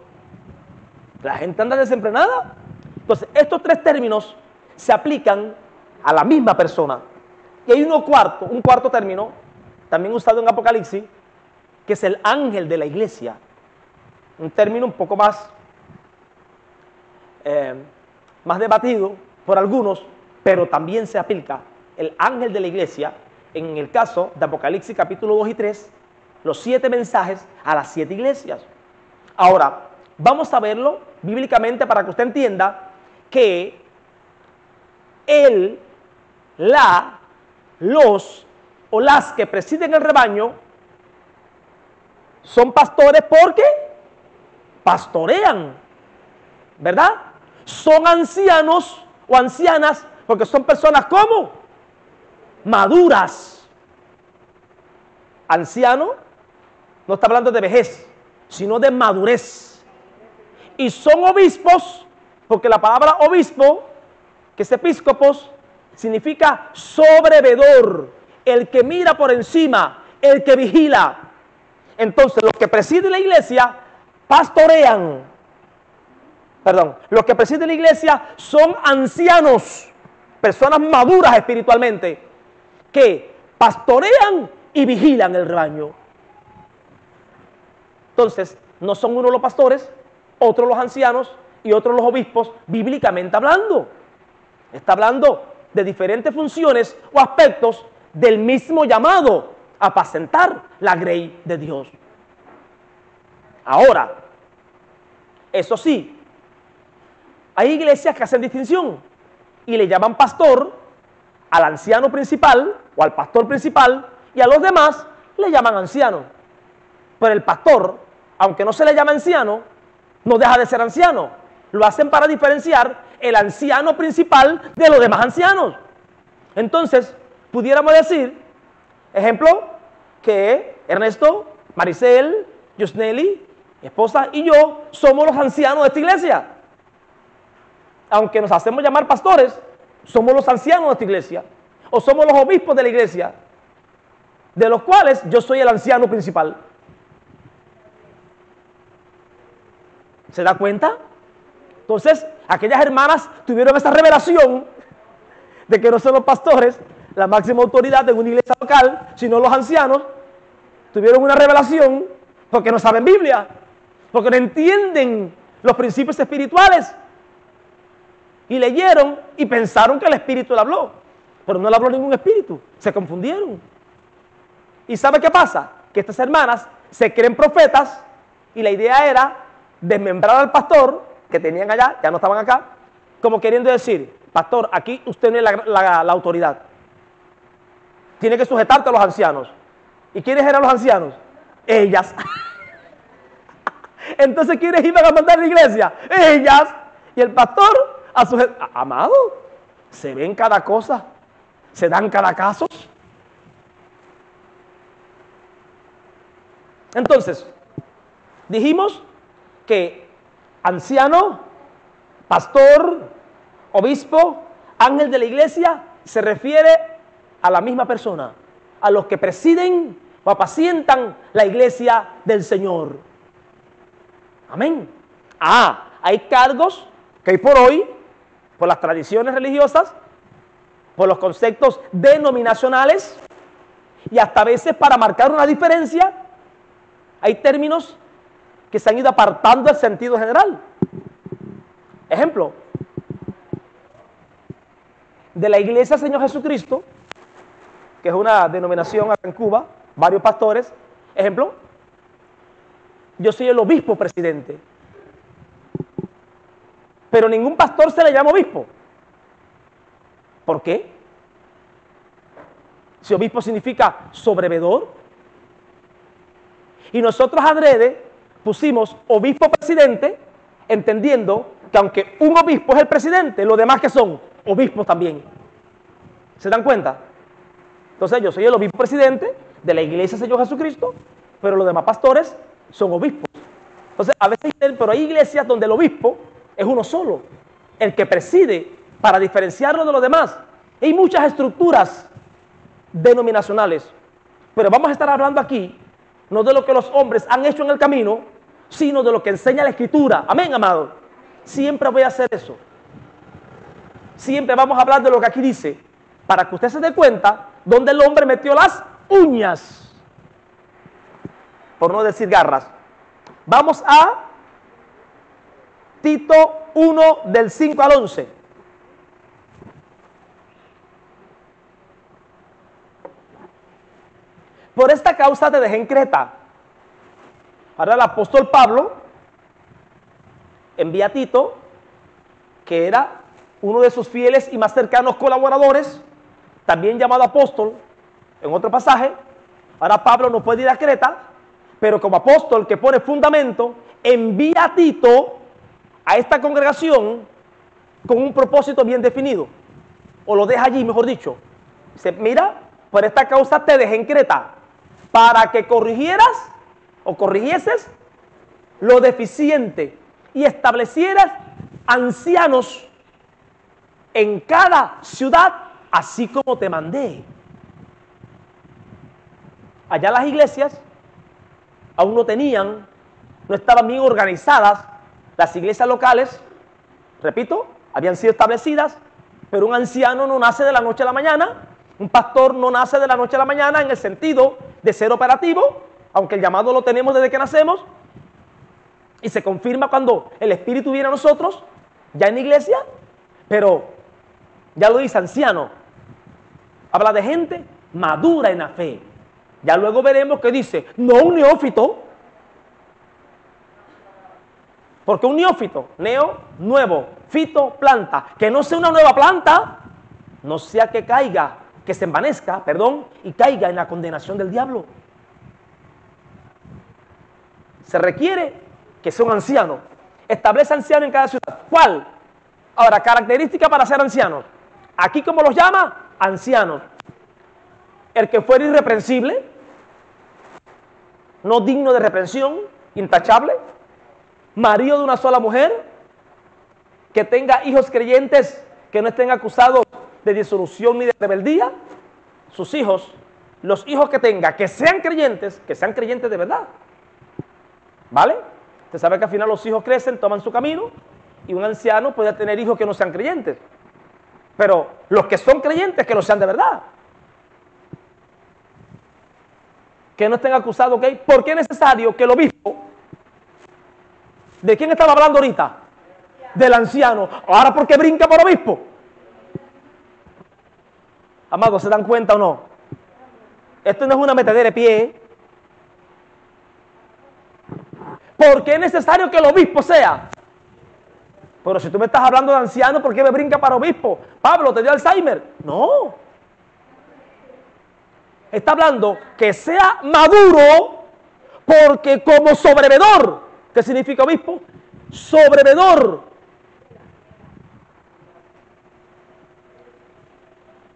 La gente anda desenfrenada. Entonces, estos 3 términos se aplican a la misma persona. Y hay un cuarto término, también usado en Apocalipsis, que es el ángel de la iglesia. Un término un poco más debatido por algunos, pero también se aplica el ángel de la iglesia en el caso de Apocalipsis capítulo 2 y 3, los 7 mensajes a las 7 iglesias. Ahora, vamos a verlo bíblicamente para que usted entienda que él, los o las que presiden el rebaño son pastores porque pastorean, ¿verdad? Son ancianos o ancianas porque son personas ¿cómo? Maduras. Anciano no está hablando de vejez, sino de madurez. Y son obispos porque la palabra obispo, que es episcopos, significa sobrevedor, el que mira por encima, el que vigila. Entonces, los que presiden la iglesia pastorean. Los que presiden la iglesia son ancianos, personas maduras espiritualmente, que pastorean y vigilan el rebaño. Entonces, no son unos los pastores, otros los ancianos y otros los obispos, bíblicamente hablando. Está hablando de diferentes funciones o aspectos del mismo llamado a apacentar la grey de Dios. Ahora, eso sí, hay iglesias que hacen distinción y le llaman pastor al anciano principal o al pastor principal, y a los demás le llaman anciano. Pero el pastor, aunque no se le llama anciano, no deja de ser anciano. Lo hacen para diferenciar el anciano principal de los demás ancianos. Entonces, pudiéramos decir, ejemplo, que Ernesto, Maricel, Yusneli, mi esposa y yo somos los ancianos de esta iglesia. Aunque nos hacemos llamar pastores, somos los ancianos de esta iglesia. O somos los obispos de la iglesia, de los cuales yo soy el anciano principal. ¿Se da cuenta? Entonces, aquellas hermanas tuvieron esa revelación de que no son los pastores la máxima autoridad en una iglesia local, sino los ancianos. Tuvieron una revelación porque no saben Biblia, porque no entienden los principios espirituales. Y leyeron y pensaron que el Espíritu le habló, pero no le habló ningún espíritu. Se confundieron. ¿Y sabe qué pasa? Que estas hermanas se creen profetas y la idea era desmembrar al pastor que tenían allá, ya no estaban acá, como queriendo decir, pastor, aquí usted no es la autoridad. Tiene que sujetarte a los ancianos. ¿Y quiénes eran los ancianos? Ellas. Entonces, ¿quiénes iban a mandar a la iglesia? Ellas. Y el pastor a sujetar. Amado, se ven cada cosa, se dan cada caso. Entonces, dijimos que anciano, pastor, obispo, ángel de la iglesia, se refiere a la misma persona, a los que presiden o apacientan la iglesia del Señor. Amén. Hay cargos que hoy por hoy, por las tradiciones religiosas, por los conceptos denominacionales y hasta a veces para marcar una diferencia, hay términos que se han ido apartando del sentido general. Ejemplo, de la Iglesia Señor Jesucristo, que es una denominación acá en Cuba, varios pastores. Ejemplo, yo soy el obispo presidente, pero ningún pastor se le llama obispo. ¿Por qué? Si obispo significa sobrevedor. Y nosotros adrede pusimos obispo presidente, entendiendo que aunque un obispo es el presidente, los demás que son obispos también. ¿Se dan cuenta? Entonces yo soy el obispo presidente de la Iglesia Señor Jesucristo, pero los demás pastores son obispos. Entonces a veces, pero hay iglesias donde el obispo es uno solo, el que preside, para diferenciarlo de los demás. Hay muchas estructuras denominacionales, pero vamos a estar hablando aquí no de lo que los hombres han hecho en el camino, sino de lo que enseña la Escritura. Amén, amado. Siempre voy a hacer eso. Siempre vamos a hablar de lo que aquí dice, para que usted se dé cuenta dónde el hombre metió las uñas, por no decir garras. Vamos a Tito 1, del 5 al 11. Por esta causa te dejé en Creta. Ahora el apóstol Pablo envía a Tito, que era uno de sus fieles y más cercanos colaboradores, también llamado apóstol, en otro pasaje. Ahora Pablo no puede ir a Creta, pero como apóstol que pone fundamento, envía a Tito a esta congregación con un propósito bien definido, o lo deja allí, mejor dicho. Dice, mira, por esta causa te dejé en Creta, para que corrigieras o corrigieses lo deficiente y establecieras ancianos en cada ciudad, así como te mandé. Allá las iglesias aún no estaban bien organizadas. Las iglesias locales, repito, habían sido establecidas, pero un anciano no nace de la noche a la mañana, un pastor no nace de la noche a la mañana en el sentido de ser operativo, aunque el llamado lo tenemos desde que nacemos, y se confirma cuando el Espíritu viene a nosotros, ya en la iglesia, pero ya lo dice anciano, habla de gente madura en la fe. Ya luego veremos que dice, no un neófito, porque un neófito, neo, nuevo, fito, planta, que no sea una nueva planta, no sea que caiga, que se envanezca, perdón, y caiga en la condenación del diablo. Se requiere que sea un anciano. Establece anciano en cada ciudad. ¿Cuál? Ahora, característica para ser anciano. Aquí, ¿cómo los llama? Ancianos. El que fuera irreprensible, no digno de reprensión, intachable, marido de una sola mujer, que tenga hijos creyentes que no estén acusados de disolución ni de rebeldía. Sus hijos, los hijos que tenga, que sean creyentes de verdad. ¿Vale? Usted sabe que al final los hijos crecen, toman su camino, y un anciano puede tener hijos que no sean creyentes. Pero los que son creyentes, que lo sean de verdad. Que no estén acusados, ¿ok? ¿Por qué es necesario que el obispo, ¿de quién estaba hablando ahorita? Del anciano. Ahora, ¿por qué brinca por obispo? Amados, ¿se dan cuenta o no? Esto no es una metedera de pie. ¿Por qué es necesario que el obispo sea? Pero si tú me estás hablando de anciano, ¿por qué me brinca para obispo? Pablo, ¿te dio Alzheimer? No. Está hablando que sea maduro, porque como sobrevedor, ¿qué significa obispo? Sobrevedor.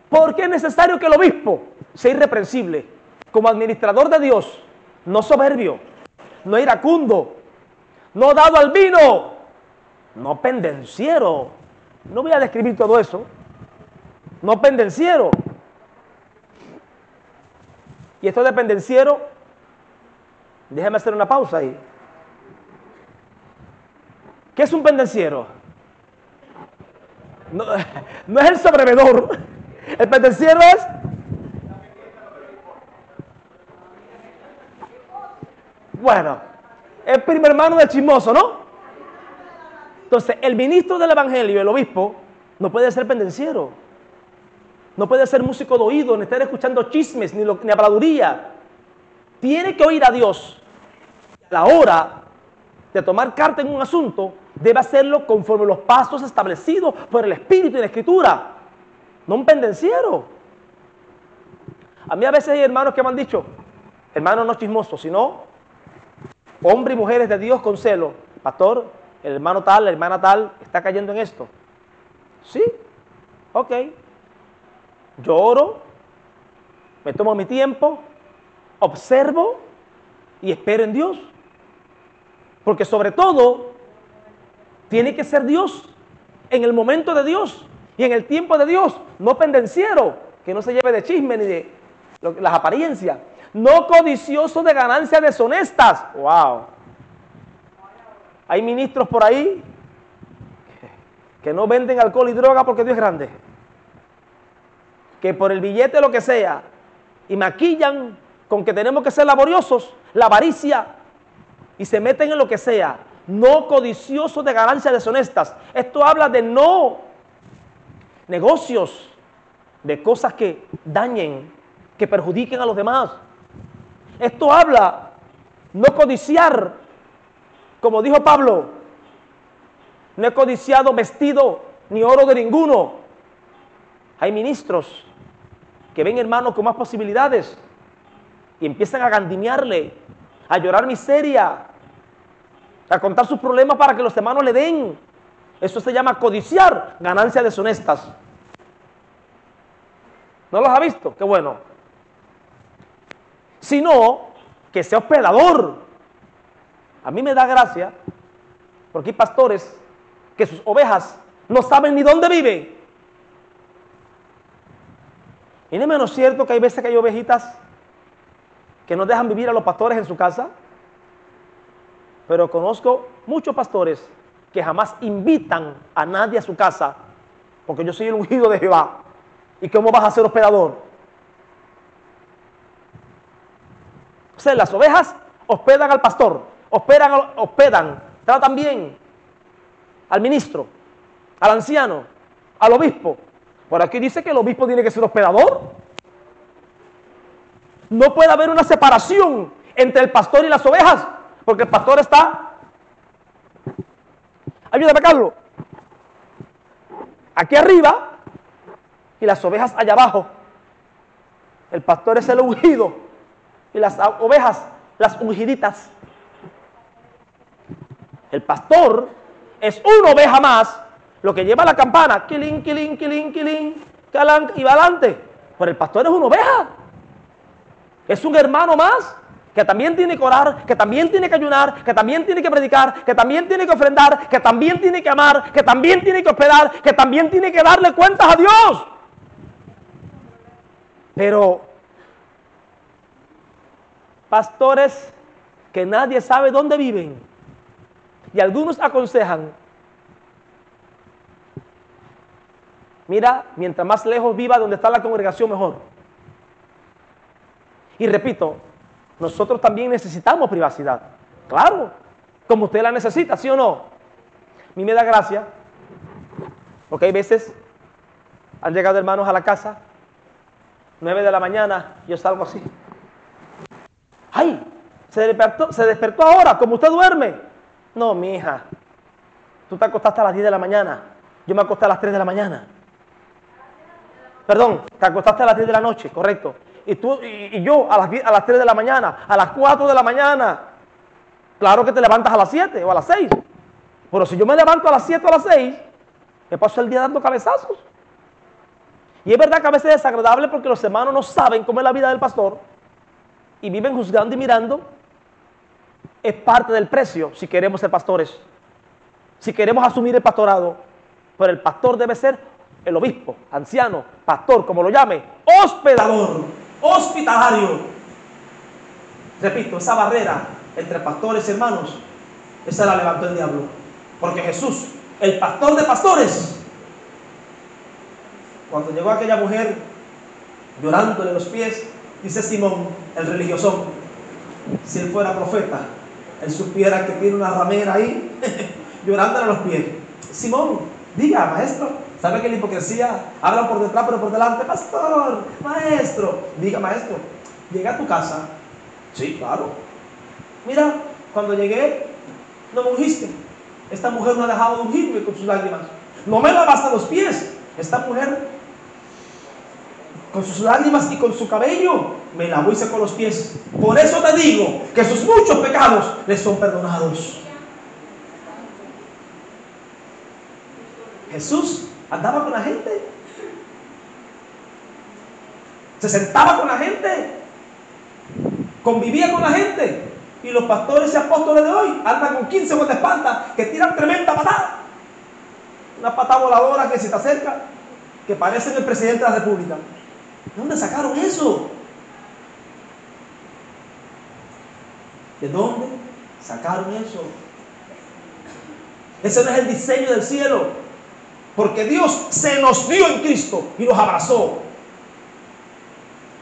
¿Por qué es necesario que el obispo sea irreprensible? Como administrador de Dios, no soberbio, no iracundo, no dado al vino, no pendenciero. No voy a describir todo eso. No pendenciero. Y esto de pendenciero, déjame hacer una pausa ahí. ¿Qué es un pendenciero? No es el sobrevedor. El pendenciero es... Bueno, el primer hermano del chismoso, ¿no? Entonces, el ministro del evangelio, el obispo, no puede ser pendenciero. No puede ser músico de oído, ni estar escuchando chismes, ni habladuría. Tiene que oír a Dios. A la hora de tomar carta en un asunto, debe hacerlo conforme los pasos establecidos por el Espíritu y la Escritura. No un pendenciero. A mí a veces hay hermanos que me han dicho, hermanos no chismosos, sino hombres y mujeres de Dios con celo. Pastor, el hermano tal, la hermana tal, está cayendo en esto. Sí, ok. Yo oro, me tomo mi tiempo, observo y espero en Dios. Porque sobre todo, tiene que ser Dios, en el momento de Dios y en el tiempo de Dios, no pendenciero, que no se lleve de chisme ni de las apariencias, no codicioso de ganancias deshonestas. ¡Wow! Hay ministros por ahí que no venden alcohol y droga porque Dios es grande, que por el billete lo que sea, y maquillan con que tenemos que ser laboriosos, la avaricia, y se meten en lo que sea, no codiciosos de ganancias deshonestas. Esto habla de no negocios, de cosas que dañen, que perjudiquen a los demás. Esto habla no codiciar, como dijo Pablo, no he codiciado vestido ni oro de ninguno. Hay ministros que ven hermanos con más posibilidades y empiezan a gandimearle, a llorar miseria, a contar sus problemas para que los hermanos le den. Eso se llama codiciar ganancias deshonestas. ¿No los ha visto? Qué bueno. Sino que sea hospedador. A mí me da gracia porque hay pastores que sus ovejas no saben ni dónde viven. Y no es menos cierto que hay veces que hay ovejitas que no dejan vivir a los pastores en su casa. Pero conozco muchos pastores que jamás invitan a nadie a su casa, porque yo soy el ungido de Jehová. ¿Y cómo vas a ser hospedador? O sea, las ovejas hospedan al pastor, hospedan, tratan bien al ministro, al anciano, al obispo. Por aquí dice que el obispo tiene que ser hospedador. No puede haber una separación entre el pastor y las ovejas, porque el pastor está... Ayúdame, Carlos. Aquí arriba, y las ovejas allá abajo. El pastor es el ungido y las ovejas, las ungiditas. El pastor es una oveja más, lo que lleva la campana, quilín, quilín, quilín, quilín, y va adelante. Pero el pastor es una oveja. Es un hermano más que también tiene que orar, que también tiene que ayunar, que también tiene que predicar, que también tiene que ofrendar, que también tiene que amar, que también tiene que hospedar, que también tiene que darle cuentas a Dios. Pero pastores que nadie sabe dónde viven, y algunos aconsejan, mira, mientras más lejos viva donde está la congregación, mejor. Y repito, nosotros también necesitamos privacidad. Claro, como usted la necesita, ¿sí o no? A mí me da gracia, porque hay veces han llegado hermanos a la casa, 9 de la mañana, yo salgo así. ¡Ay! Se despertó ahora, como usted duerme. No, mi hija, tú te acostaste a las 10 de la mañana, yo me acosté a las 3 de la mañana. Perdón, te acostaste a las 10 de la noche, correcto. Y yo a las 3 de la mañana, a las 4 de la mañana. Claro que te levantas a las 7 o a las 6. Pero si yo me levanto a las 7 o a las 6, me paso el día dando cabezazos. Y es verdad que a veces es desagradable porque los hermanos no saben cómo es la vida del pastor y viven juzgando y mirando. Es parte del precio si queremos ser pastores, si queremos asumir el pastorado. Pero el pastor debe ser el obispo, anciano, pastor, como lo llame, hospedador, hospitalario. Repito, esa barrera entre pastores y hermanos, esa la levantó el diablo. Porque Jesús, el pastor de pastores, cuando llegó aquella mujer llorándole los pies, dice Simón, el religiosón, si él fuera profeta, él supiera que tiene una ramera ahí llorándole los pies. Simón, diga, maestro, ¿sabe que la hipocresía habla por detrás pero por delante? Pastor, maestro, diga, maestro, llega a tu casa. Sí, claro. Mira, cuando llegué, no me ungiste. Esta mujer no ha dejado de ungirme con sus lágrimas. No me lavaste los pies. Esta mujer, con sus lágrimas y con su cabello, me lavó y secó los pies. Por eso te digo que sus muchos pecados les son perdonados. Jesús andaba con la gente, se sentaba con la gente, convivía con la gente. Y los pastores y apóstoles de hoy andan con 15 guardaespaldas que tiran tremenda patada. Una patada voladora que se te acerca, que parecen el presidente de la República. ¿De dónde sacaron eso? ¿De dónde sacaron eso? Ese no es el diseño del cielo. Porque Dios se nos dio en Cristo y nos abrazó.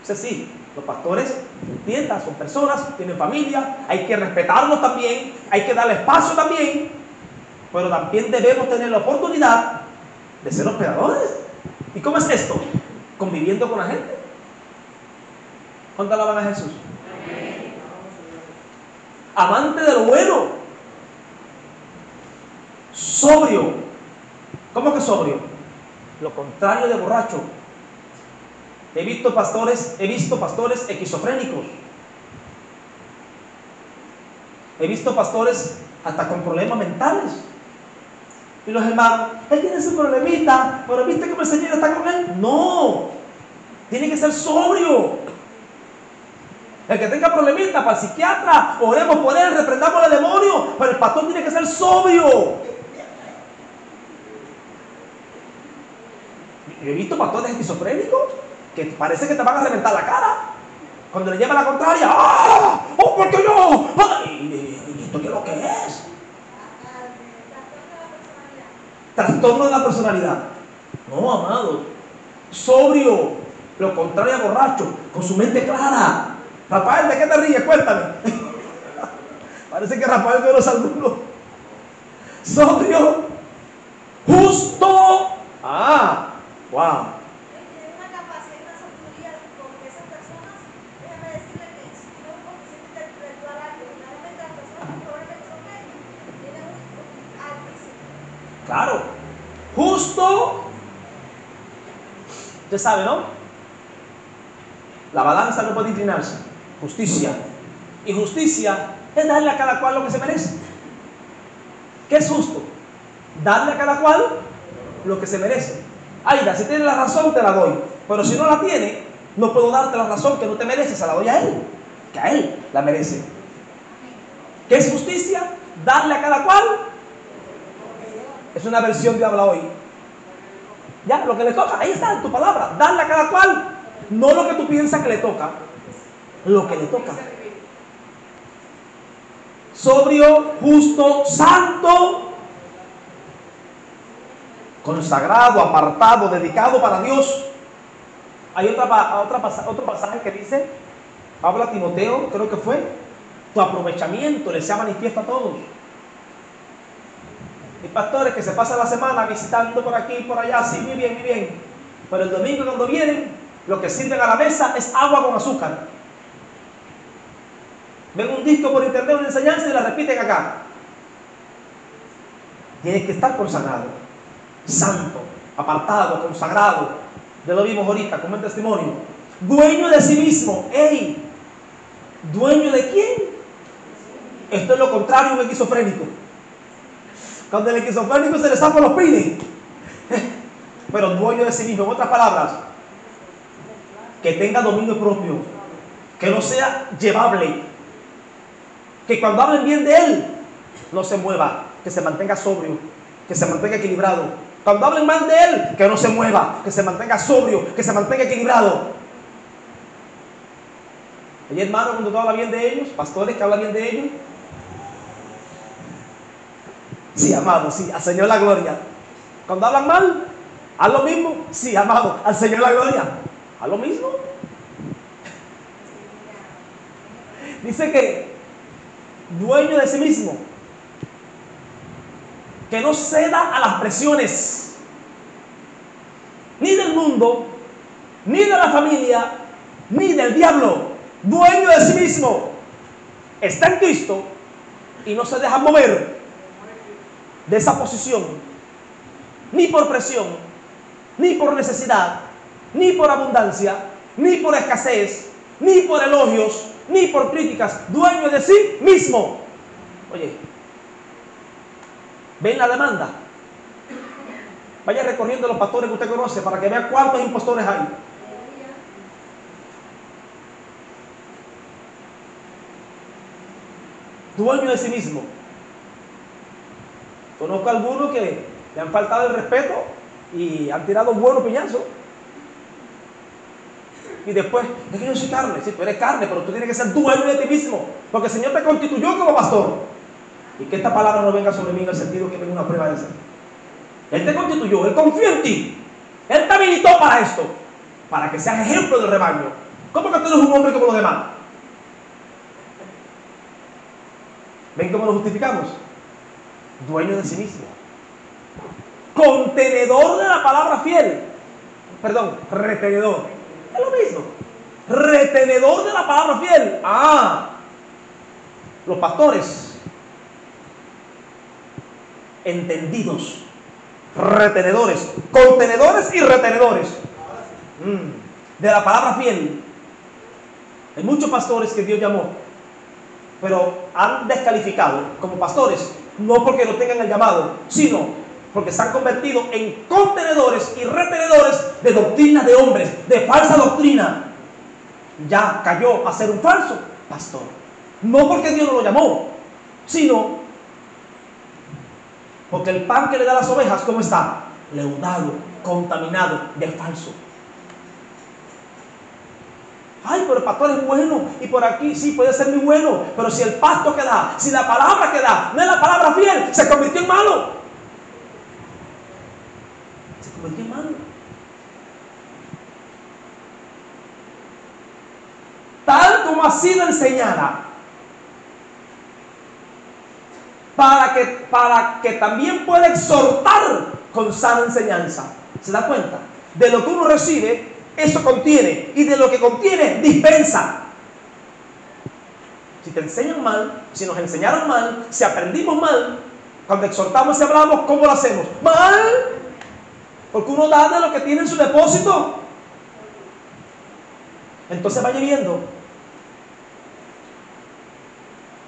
Ese sí, los pastores, entiendan, son personas, tienen familia, hay que respetarlos también, hay que darle espacio también, pero también debemos tener la oportunidad de ser hospedadores. ¿Y cómo es esto? Conviviendo con la gente. ¿Cuánto alaban a Jesús? Amante de lo bueno, sobrio. ¿Cómo que sobrio? Lo contrario de borracho. He visto pastores esquizofrénicos. He visto pastores hasta con problemas mentales. Y los hermanos, él tiene su problemita, pero ¿viste cómo el Señor está con él? No, tiene que ser sobrio. El que tenga problemita para el psiquiatra, oremos por él, reprendamos al demonio, pero el pastor tiene que ser sobrio. He visto pastores esquizofrénicos que parece que te van a reventar la cara cuando le lleva la contraria. ¡Ah! ¡Oh, por qué no! ¡Ah! ¿Y esto qué es lo que es? Trastorno de la personalidad. No, amado. Sobrio. Lo contrario a borracho. Con su mente clara. Rafael, ¿de qué te ríes? Cuéntame. Parece que Rafael vio los algunos. Sobrio. Justo. Ah. Wow. Tiene una capacidad y una sabiduría con esas personas. Déjame decirle que si no es coeficiente intelectual alto, generalmente las personas que probablemente son ellos tienen un altísimo. Claro. Justo. Usted sabe, ¿no? La balanza no puede inclinarse. Justicia. Y justicia es darle a cada cual lo que se merece. ¿Qué es justo? Darle a cada cual lo que se merece. Aida, si tienes la razón te la doy, pero si no la tiene, no puedo darte la razón que no te mereces, se la doy a él, que a él la merece. ¿Qué es justicia? Darle a cada cual. Es una versión de habla hoy. Ya, lo que le toca, ahí está tu palabra, darle a cada cual, no lo que tú piensas que le toca, lo que le toca. Sobrio, justo, santo, consagrado, apartado, dedicado para Dios. Hay otro pasaje que dice, habla a Timoteo, creo que fue, tu aprovechamiento le sea manifiesto a todos. Hay pastores que se pasan la semana visitando por aquí y por allá, sí, muy bien, muy bien. Pero el domingo cuando vienen, lo que sirven a la mesa es agua con azúcar. Ven un disco por internet, una enseñanza y la repiten acá. Tienes que estar consagrado, santo, apartado, consagrado. Ya lo vimos ahorita como el testimonio. Dueño de sí mismo. ¡Ey! ¿Dueño de quién? Esto es lo contrario a un esquizofrénico. Cuando el esquizofrénico se le zapa los pines. Pero dueño de sí mismo. En otras palabras, que tenga dominio propio. Que no sea llevable. Que cuando hablen bien de él, no se mueva. Que se mantenga sobrio. Que se mantenga equilibrado. Cuando hablen mal de él, que no se mueva. Que se mantenga sobrio. Que se mantenga equilibrado. Oye, hermano, cuando tú hablas bien de ellos, pastores que hablan bien de ellos. Sí, amado, sí, al Señor la gloria. Cuando hablan mal, haz lo mismo. Sí, amado, al Señor la gloria. Haz lo mismo. Dice que dueño de sí mismo, que no ceda a las presiones, ni del mundo, ni de la familia, ni del diablo. Dueño de sí mismo, está en Cristo y no se deja mover de esa posición, ni por presión, ni por necesidad, ni por abundancia, ni por escasez, ni por elogios, ni por críticas. Dueño de sí mismo. Oye, ¿ven la demanda? Vaya recorriendo los pastores que usted conoce para que vea cuántos impostores hay. Dueño de sí mismo. Conozco a algunos que le han faltado el respeto y han tirado buenos piñazos. Y después, es que yo soy carne. Sí, tú eres carne, pero tú tienes que ser dueño de ti mismo. Porque el Señor te constituyó como pastor. Y que esta palabra no venga sobre mí en el sentido que venga una prueba de esa. Él te constituyó, Él confió en ti. Él te habilitó para esto. Para que seas ejemplo del rebaño. ¿Cómo que tú eres un hombre como los demás? ¿Ven cómo lo justificamos? Dueño de sí mismo. Contenedor de la palabra fiel. Perdón, retenedor. Es lo mismo. Retenedor de la palabra fiel. Los pastores entendidos. Retenedores. Contenedores y retenedores. De la palabra fiel. Hay muchos pastores que Dios llamó, pero han descalificado como pastores, no porque no tengan el llamado, sino porque se han convertido en contenedores y retenedores de doctrinas de hombres, de falsa doctrina. Ya cayó a ser un falso pastor. No porque Dios no lo llamó, sino porque el pan que le da a las ovejas, ¿cómo está? Leudado, contaminado, del falso. Ay, pero el pastor es bueno y por aquí sí puede ser muy bueno, pero si el pasto que da, si la palabra que da no es la palabra fiel, se convirtió en malo. Se convirtió en malo. Tal como ha sido enseñada, para que también pueda exhortar con sana enseñanza. ¿Se da cuenta? De lo que uno recibe, eso contiene, y de lo que contiene, dispensa. Si te enseñan mal, si nos enseñaron mal, si aprendimos mal, cuando exhortamos y hablamos, ¿cómo lo hacemos? Mal, porque uno da de lo que tiene en su depósito. Entonces vaya viendo,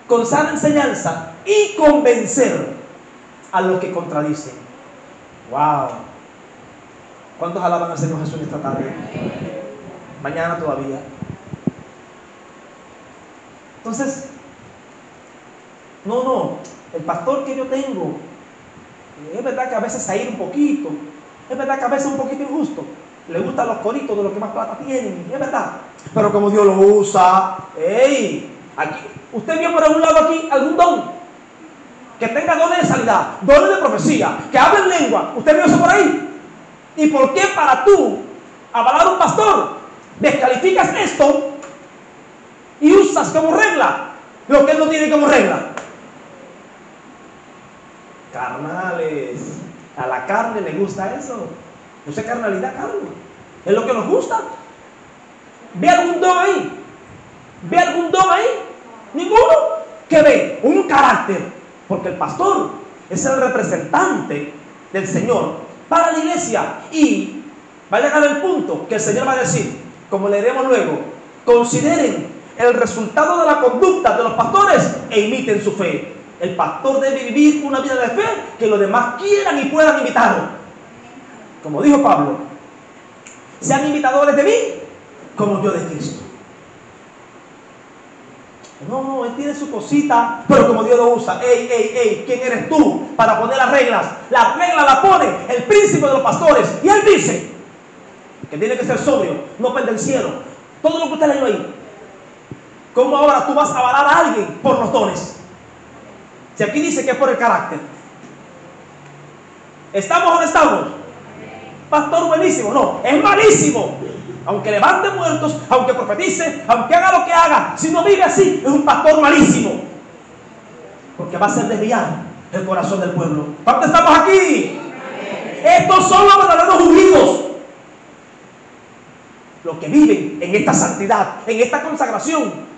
con sana enseñanza y convencer a los que contradicen. ¡Wow! ¿Cuántos alaban al Señor Jesús esta tarde? Mañana todavía. Entonces, no, el pastor que yo tengo, es verdad que a veces se ha ido un poquito, es verdad que a veces es un poquito injusto, le gustan los coritos de los que más plata tienen, es verdad, pero como Dios lo usa, aquí, usted vio por algún lado aquí algún don, que tenga dones de sanidad, dones de profecía, que hable en lengua, usted vio eso por ahí. ¿Y por qué para tú avalar a un pastor descalificas esto y usas como regla lo que él no tiene como regla? Carnales, a la carne le gusta eso. No sé, carnalidad, carne, es lo que nos gusta. ¿Ve algún don ahí? ¿Ve algún don ahí? Ninguno. ¿Qué ve? Un carácter, porque el pastor es el representante del Señor para la iglesia, y va a llegar el punto que el Señor va a decir, como leeremos luego, consideren el resultado de la conducta de los pastores e imiten su fe. El pastor debe vivir una vida de fe que los demás quieran y puedan imitarlo. Como dijo Pablo, sean imitadores de mí como yo de Cristo. No, él tiene su cosita, pero como Dios lo usa. ¿Quién eres tú para poner las reglas? Las reglas las pone el príncipe de los pastores, y él dice que tiene que ser sobrio, no pendenciero. Todo lo que usted leyó ahí. ¿Cómo ahora tú vas a avalar a alguien por los dones? Si aquí dice que es por el carácter. ¿Estamos o no estamos? Pastor buenísimo, no, es malísimo. Aunque levante muertos, aunque profetice, aunque haga lo que haga, si no vive así, es un pastor malísimo. Porque va a hacer desviar el corazón del pueblo. ¿Cuántos estamos aquí? Estos son los verdaderos ungidos, los que viven en esta santidad, en esta consagración.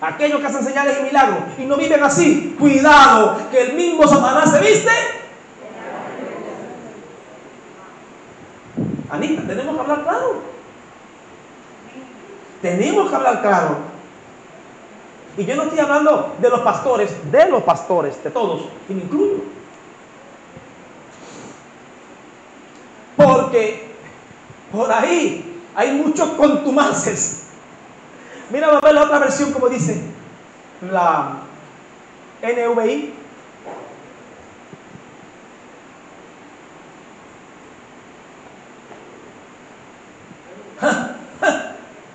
Aquellos que hacen señales y milagros y no viven así, cuidado, que el mismo Satanás se viste. Anita, tenemos que hablar claro. Tenemos que hablar claro. Y yo no estoy hablando de los pastores, de todos, y me incluyo. Porque por ahí hay muchos contumaces. Mira, vamos a ver la otra versión, como dice la NVI.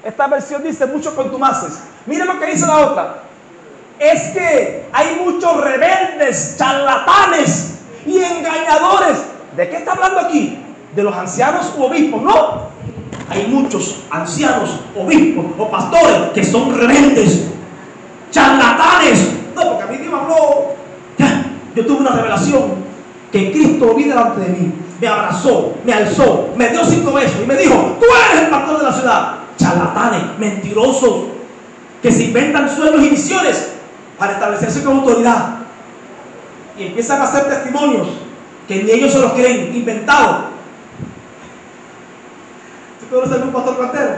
Esta versión dice muchos contumaces. Mira lo que dice la otra. Es que hay muchos rebeldes, charlatanes y engañadores. ¿De qué está hablando aquí? ¿De los ancianos u obispos? No. Hay muchos ancianos, obispos o pastores que son rebeldes, charlatanes. No, porque a mí Dios me habló. Yo tuve una revelación que Cristo vino delante de mí, me abrazó, me alzó, me dio 5 besos y me dijo: tú eres el pastor de la ciudad. Charlatanes, mentirosos, que se inventan sueños y visiones para establecerse con autoridad, y empiezan a hacer testimonios que ni ellos se los creen, inventados. ¿Tú conoces algún pastor cuartero?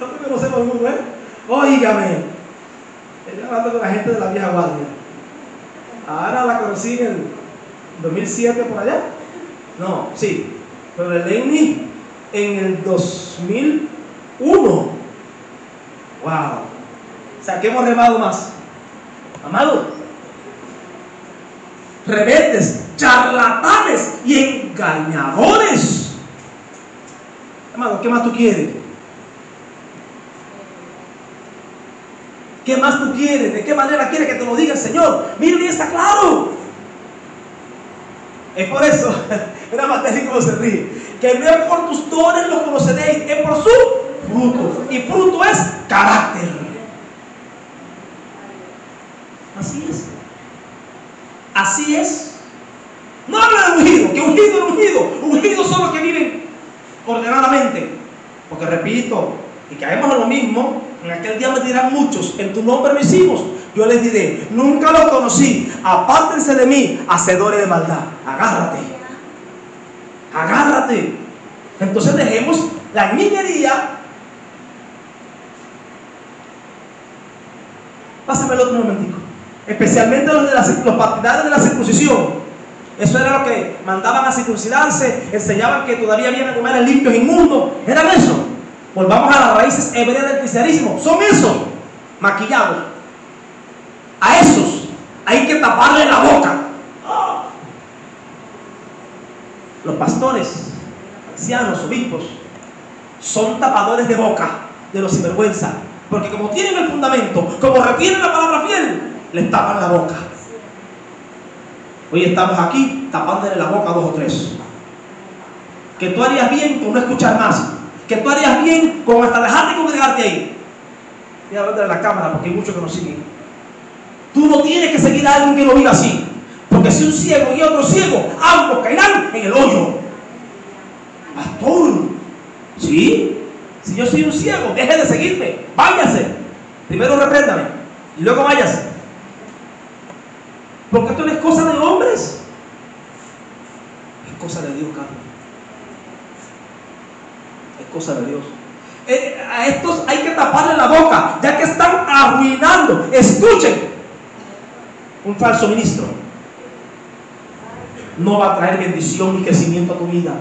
No te conocemos el mundo, ¿eh? Óigame, estoy hablando con la gente de la vieja guardia. Ahora la conocí en el 2007 por allá. No, sí, pero el Lenny en el 2001. Wow. O sea, que hemos remado más. Amado, rebeldes, charlatanes y engañadores. Amado, ¿qué más tú quieres? ¿Qué más tú quieres? ¿De qué manera quieres que te lo diga el Señor? Mira, y está claro. Es por eso, era más terrible como se ríe, que no es por tus dones los conoceréis, es por su fruto. Y fruto es carácter. Así es. Así es. No habla de ungido, que ungido es ungido. Ungidos son los que viven ordenadamente. Porque repito, y caemos en lo mismo. En aquel día me dirán muchos: en tu nombre lo hicimos. Yo les diré: nunca los conocí, apártense de mí, hacedores de maldad. Agárrate, agárrate. Entonces dejemos la niñería Pásame el otro momentico. Especialmente los partidarios de la circuncisión. Eso era lo que mandaban a circuncidarse, enseñaban que todavía había animales limpios e inmundos. Eran eso. Volvamos a las raíces hebreas del cristianismo. Son esos, maquillados. A esos hay que taparle la boca. Los pastores, ancianos, obispos, son tapadores de boca de los sinvergüenza. Porque como tienen el fundamento, como retienen la palabra fiel, les tapan la boca. Hoy estamos aquí tapándole la boca a 2 o 3. Que tú harías bien con no escuchar más. Que tú harías bien con hasta dejarte y congregarte ahí. Voy a hablar de la cámara porque hay muchos que nos siguen. Tú no tienes que seguir a alguien que no viva así. Porque si un ciego y otro ciego, ambos caerán en el hoyo. Pastor, ¿sí? Si yo soy un ciego, deje de seguirme. Váyase. Primero repréndame y luego váyase. Porque esto no es cosa de hombres. Es cosa de Dios, Carlos. Es cosa de Dios. A estos hay que taparle la boca, ya que están arruinando. Escuchen. Un falso ministro no va a traer bendición ni crecimiento a tu vida.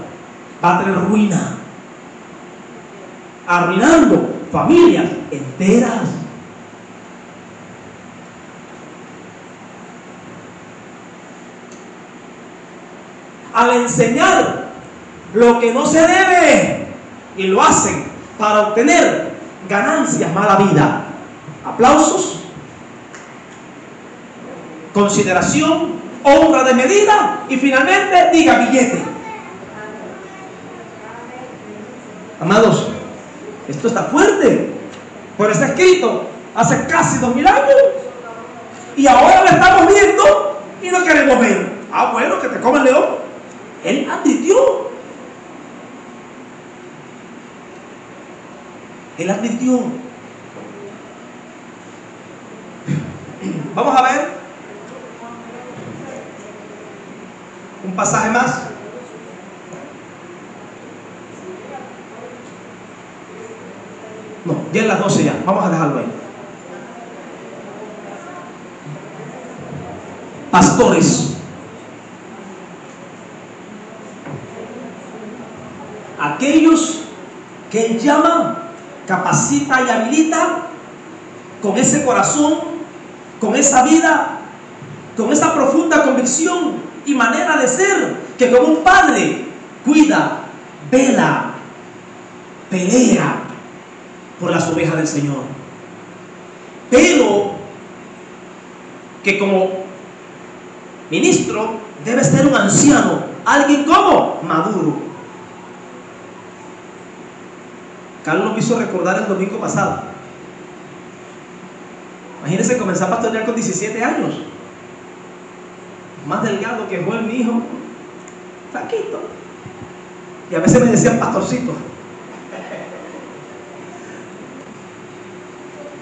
Va a traer ruina. Arruinando familias enteras. Al enseñar lo que no se debe, y lo hacen para obtener ganancias, mala vida, aplausos, consideración, honra de medida y finalmente diga billete. Amados, esto está fuerte, pero está escrito hace casi 2000 años y ahora lo estamos viendo y no queremos ver. Ah, bueno, que te come el león. Él advirtió. Él advirtió. Vamos a ver un pasaje más. No, ya es las 12 ya. Vamos a dejarlo ahí. Pastores. Aquellos que Él llama, capacita y habilita con ese corazón, con esa vida, con esa profunda convicción y manera de ser, que como un padre cuida, vela, pelea por las ovejas del Señor. Pero que como ministro debe ser un anciano, alguien como maduro. Carlos me hizo recordar el domingo pasado. Imagínense, comencé a pastorear con 17 años. Más delgado que Joel, mi hijo. Flaquito. Y a veces me decían pastorcito.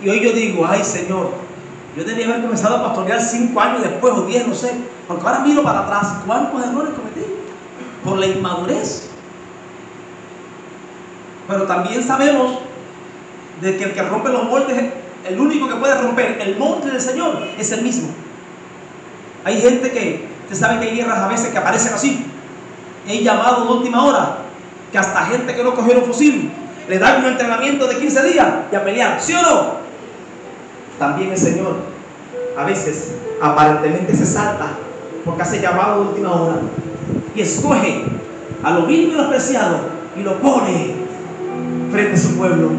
Y hoy yo digo, ay Señor, yo debería haber comenzado a pastorear 5 años después o 10, no sé. Porque ahora miro para atrás. ¿Cuántos errores cometí? Por la inmadurez. Pero también sabemos de que el que rompe los moldes, el único que puede romper el molde del Señor es el mismo. Hay gente que, ustedes saben que hay guerras a veces que aparecen así. Hay llamados de última hora, que hasta gente que no cogieron fusil, le dan un entrenamiento de 15 días y a pelear, ¿sí o no? También el Señor a veces aparentemente se salta porque hace llamado de última hora y escoge a lo vil y menospreciado y lo pone frente a su pueblo.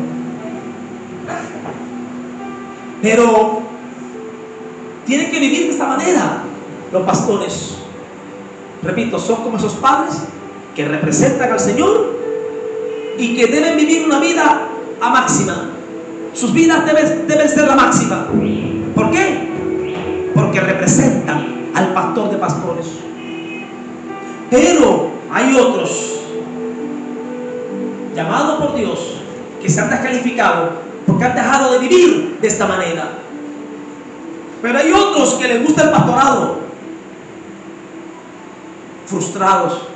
Pero tienen que vivir de esta manera los pastores. Repito, son como esos padres que representan al Señor y que deben vivir una vida a máxima. Sus vidas deben ser la máxima. ¿Por qué? Porque representan al pastor de pastores. Pero hay otros llamados por Dios que se han descalificado porque han dejado de vivir de esta manera. Pero hay otros que les gusta el pastorado, frustrados,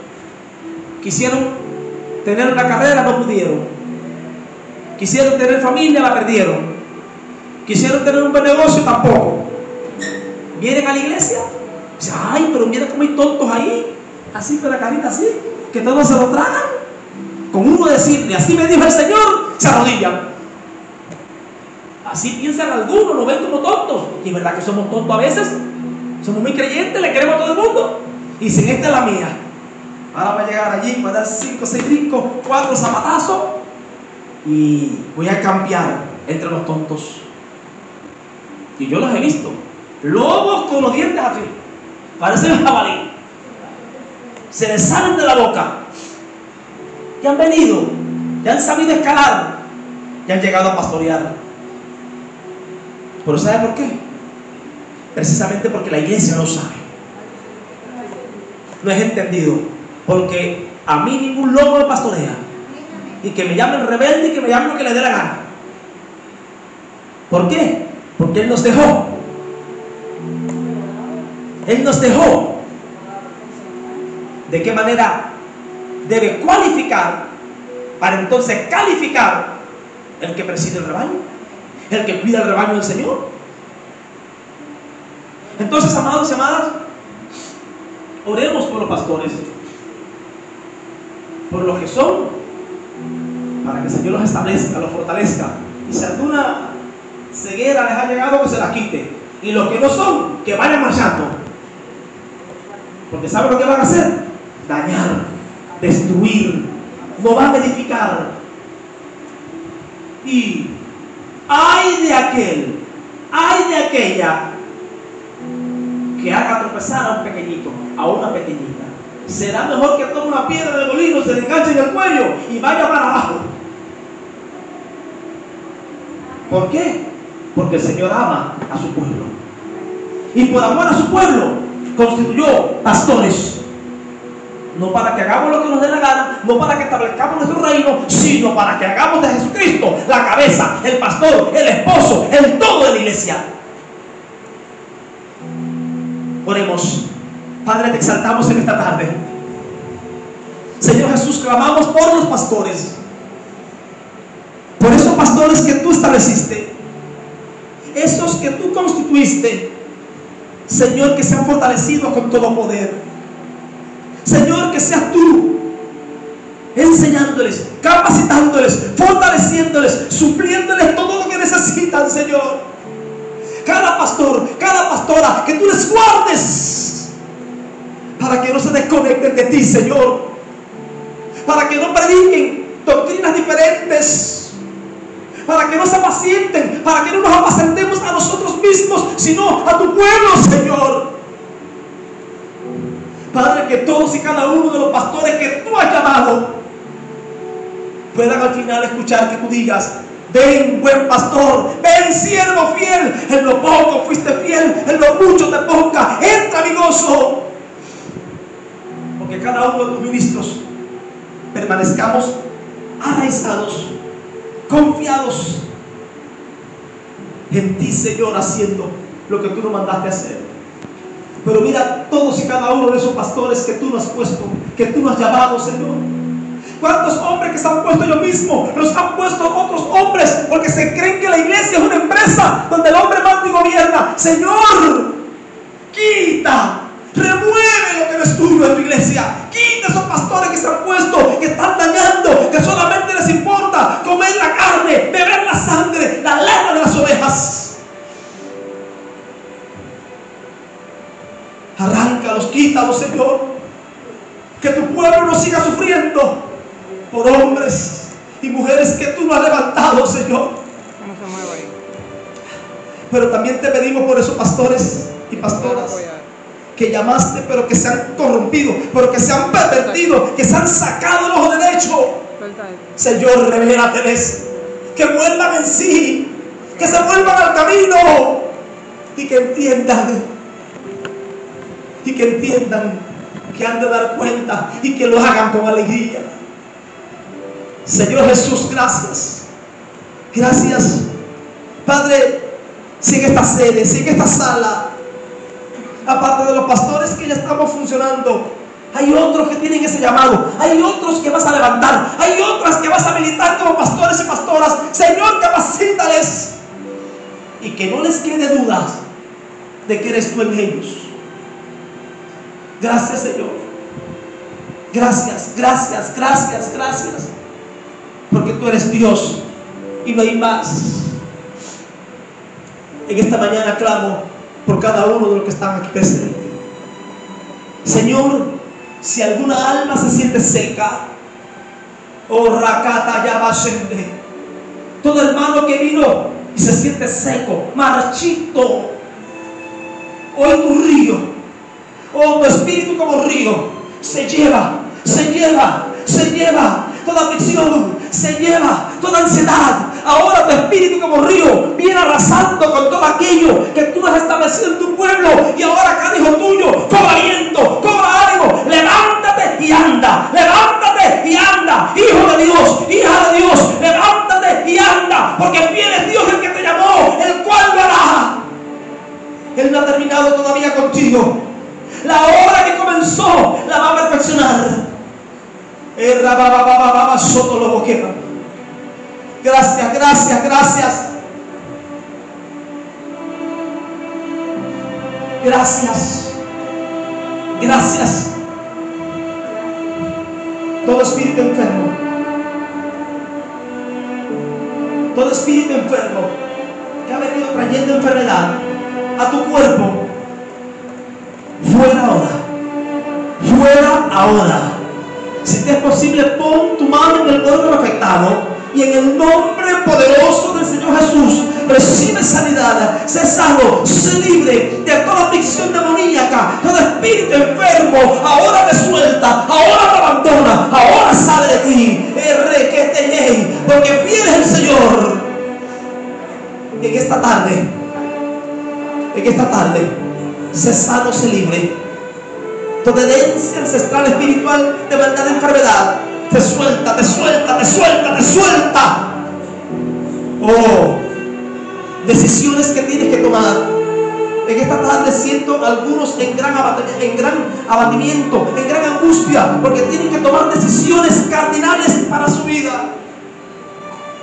quisieron tener una carrera, no pudieron, quisieron tener familia, la perdieron, Quisieron tener un buen negocio, tampoco. Vienen a la iglesia, dicen, ay, pero mira cómo hay tontos ahí, así con la carita así, que todos se lo tragan. Con uno decirle, así me dijo el Señor, se arrodillan. Así piensan algunos, nos ven como tontos. Y es verdad que somos tontos a veces. Somos muy creyentes, le queremos a todo el mundo. Y dicen, esta es la mía. Ahora voy a llegar allí, voy a dar 5, 6 brincos, 4 zapatazos y voy a cambiar entre los tontos. Y yo los he visto. Lobos con los dientes así. Parecen jabalí. Se les salen de la boca. Y han venido, ya han sabido escalar, y han llegado a pastorear. ¿Pero sabe por qué? Precisamente porque la iglesia no sabe. No es entendido. Porque a mí ningún lobo me pastorea. Y que me llamen rebelde y que me llamen lo que le dé la gana. ¿Por qué? Porque Él nos dejó. Él nos dejó. ¿De qué manera debe cualificar para entonces calificar el que preside el rebaño? El que cuida el rebaño del Señor. Entonces, amados y amadas, oremos por los pastores, por los que son, para que el Señor los establezca, los fortalezca. Y si alguna ceguera les ha llegado, que se la quite. Y los que no son, que vayan marchando. Porque ¿saben lo que van a hacer? Dañar, destruir, no van a edificar. Y ay de aquel, ay de aquella que haga tropezar a un pequeñito, a una pequeñita. Será mejor que tome una piedra de molino, se le enganche en el cuello y vaya para abajo. ¿Por qué? Porque el Señor ama a su pueblo. Y por amor a su pueblo constituyó pastores. No para que hagamos lo que nos dé la gana, no para que establezcamos nuestro reino, sino para que hagamos de Jesucristo la cabeza, el pastor, el esposo, el todo de la iglesia. Oremos. Padre, te exaltamos en esta tarde. Señor Jesús, clamamos por los pastores, por esos pastores que tú estableciste, esos que tú constituiste, Señor, que se han fortalecido con todo poder. Señor, que seas tú enseñándoles, capacitándoles, fortaleciéndoles, supliéndoles todo lo que necesitan, Señor. Cada pastor, cada pastora, que tú les guardes para que no se desconecten de ti, Señor, para que no prediquen doctrinas diferentes, para que no se apacienten, para que no nos apacentemos a nosotros mismos, sino a tu pueblo, Señor. Padre, que todos y cada uno de los pastores que tú has llamado puedan al final escuchar que tú digas: ven, buen pastor, ven, siervo fiel, en lo poco fuiste fiel, en lo mucho te ponga, entra mi gozo. Porque cada uno de tus ministros permanezcamos arraizados, confiados en ti, Señor, haciendo lo que tú nos mandaste hacer. Pero mira todos y cada uno de esos pastores que tú nos has puesto, que tú nos has llamado, Señor. ¿Cuántos hombres que se han puesto ellos mismos los han puesto otros hombres porque se creen que la iglesia es una empresa donde el hombre manda y gobierna? Señor, quita, remueve lo que no es tuyo en tu iglesia. Quita esos pastores que se han puesto, que están dañando, que solamente les importa comer la carne, beber la sangre, la lana de las ovejas. Arráncalos, quítalos, Señor. Que tu pueblo no siga sufriendo por hombres y mujeres que tú no has levantado, Señor. Pero también te pedimos por esos pastores y pastoras que llamaste, pero que se han corrompido, pero que se han pervertido, que se han sacado el ojo derecho. Señor, revélateles, que vuelvan en sí, que se vuelvan al camino y que entiendan. Y que entiendan que han de dar cuenta y que lo hagan con alegría. Señor Jesús, gracias. Gracias. Padre, sigue esta sede, sigue esta sala. Aparte de los pastores que ya estamos funcionando, hay otros que tienen ese llamado. Hay otros que vas a levantar. Hay otras que vas a militar como pastores y pastoras. Señor, capacítales. y que no les quede dudas de que eres tú en ellos. Gracias, Señor. Gracias, gracias, gracias, gracias. Porque tú eres Dios y no hay más. En esta mañana clamo por cada uno de los que están aquí presentes. Señor, si alguna alma se siente seca, oh Rakata Yabashende, todo hermano que vino y se siente seco, marchito, hoy tu río, oh tu espíritu como río, se lleva toda aflicción, se lleva toda ansiedad. Ahora tu espíritu como río viene arrasando con todo aquello que tú has establecido en tu pueblo. Y ahora cada hijo tuyo cobra aliento, cobra ánimo. Levántate y anda, levántate y anda. Hijo de Dios, hija de Dios, levántate y anda. Porque fiel es Dios el que te llamó, el cual lo hará. Él no ha terminado todavía contigo. La obra que comenzó la va a perfeccionar. Gracias, gracias, gracias. Gracias. Gracias. Todo espíritu enfermo, todo espíritu enfermo que ha venido trayendo enfermedad a tu cuerpo, fuera ahora. Fuera ahora. Si te es posible, pon tu mano en el órgano afectado y en el nombre poderoso del Señor Jesús recibe sanidad, sé sano, sé libre de toda aflicción demoníaca. Todo espíritu enfermo ahora te suelta, ahora te abandona, ahora sale de ti. Porque fiel es el Señor. En esta tarde, sé sano, sé libre. Toda herencia ancestral espiritual de maldad, de enfermedad, te suelta, te suelta, te suelta, te suelta. Oh, decisiones que tienes que tomar. En esta tarde siento algunos en gran abatimiento, en gran angustia, porque tienen que tomar decisiones cardinales para su vida.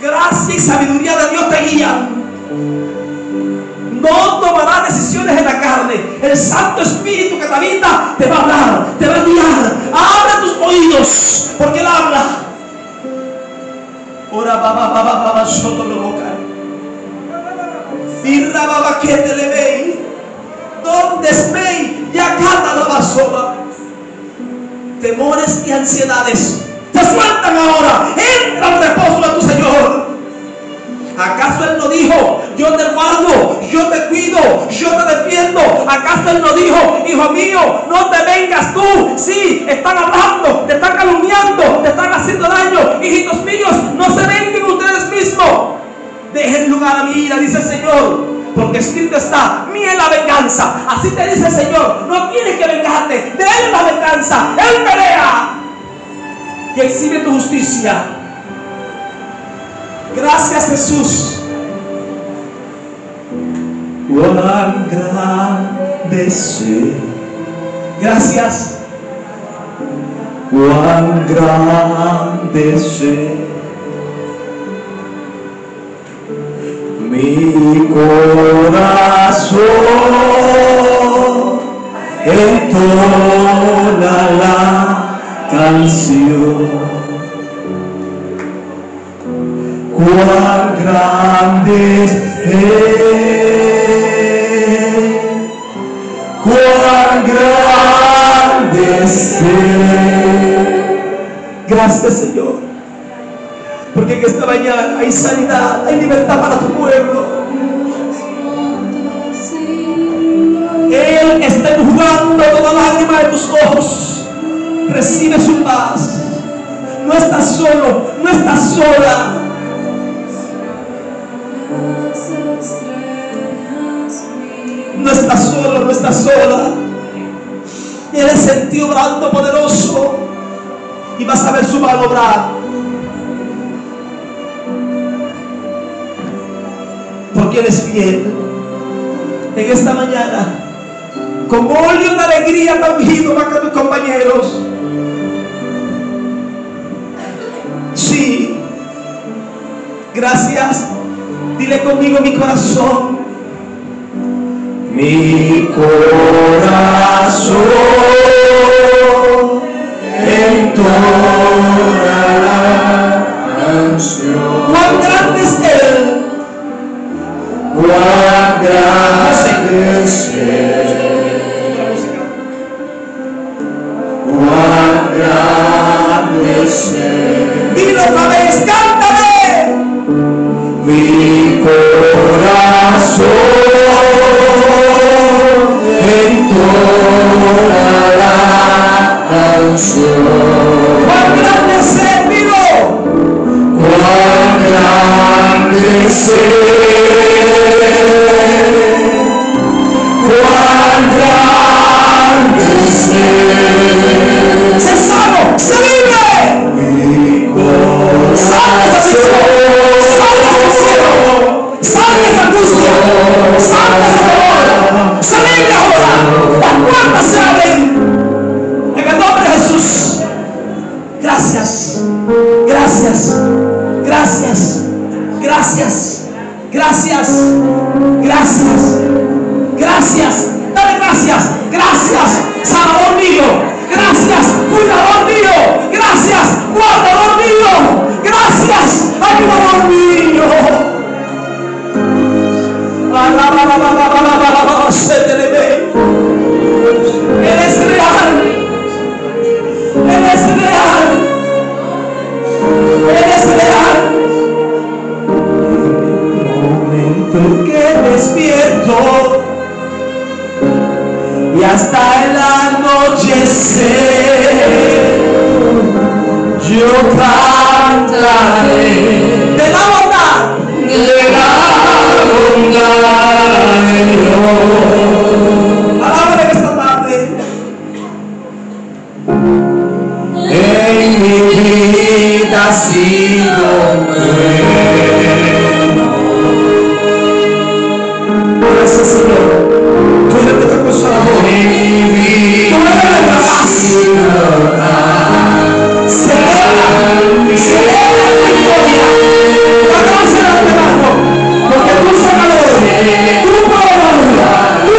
Gracia y sabiduría de Dios te guían. No tomarás decisiones en la carne. El Santo Espíritu que te habita te va a hablar, te va a guiar. Abre tus oídos, porque Él habla. Ora baba soto lo boca. Y rababa que te le veis. Donde esmei ya cata la basura. Temores y ansiedades te sueltan ahora. Entra al reposo de tu Señor. ¿Acaso Él no dijo, yo te guardo, yo te cuido, yo te defiendo? ¿Acaso Él no dijo, hijo mío, no te vengas tú? Sí, están hablando, te están calumniando, te están haciendo daño. Hijitos míos, no se vengan ustedes mismos. Dejen lugar a mi ira, dice el Señor, porque escrito está, mía es la venganza. Así te dice el Señor, no tienes que vengarte, de Él es la venganza. Él pelea y exhibe tu justicia. Gracias, Jesús. Cuán grande sé. Gracias. Cuán grande sé. Mi corazón entona la canción. Cuán grande es, cuán grande es. Gracias, Señor, porque en esta mañana hay sanidad, hay libertad para tu pueblo. Él está enjugando toda lágrima de tus ojos. Recibe su paz. No estás solo, no estás sola. No estás solo, no estás sola. Él es el Dios obrando poderoso y vas a ver su mano obrar. Porque Él es fiel. En esta mañana, con óleo de alegría también va a tus compañeros. Sí, gracias. Dile conmigo mi corazón. mi corazón entonará canción. Cuán grande es Él, Cuán grande es Él, cuán grande es Él. dilo otra vez, cántale. Mi corazón entonará canción. Cuán grande es Él, dilo. Cuán grande es Él, cuán grande es Él. Se sano, se libre. Mi corazón Salve esa angustia, salve ese dolor, se libre ahora. Las puertas se abren en el nombre de Jesús. Gracias, gracias, gracias, gracias, gracias, gracias, gracias. Dale gracias, gracias, Salvador mío, gracias, cuidador mío, gracias, guardador mío, gracias, ayudador mío. Él es real, Él es real, Él es real. Momento que despierto y hasta el anochecer yo cantaré de la bondad de la bondad de Dios. Alábale esta tarde. En mi vida ha sido bueno. Gracias, Señor. Tú eres nuestro consolador. En mi Tú eres vida nuestra ha paz. sido Celebra la victoria. Abraza al hermano, porque tú sanador, tú proveedor, tú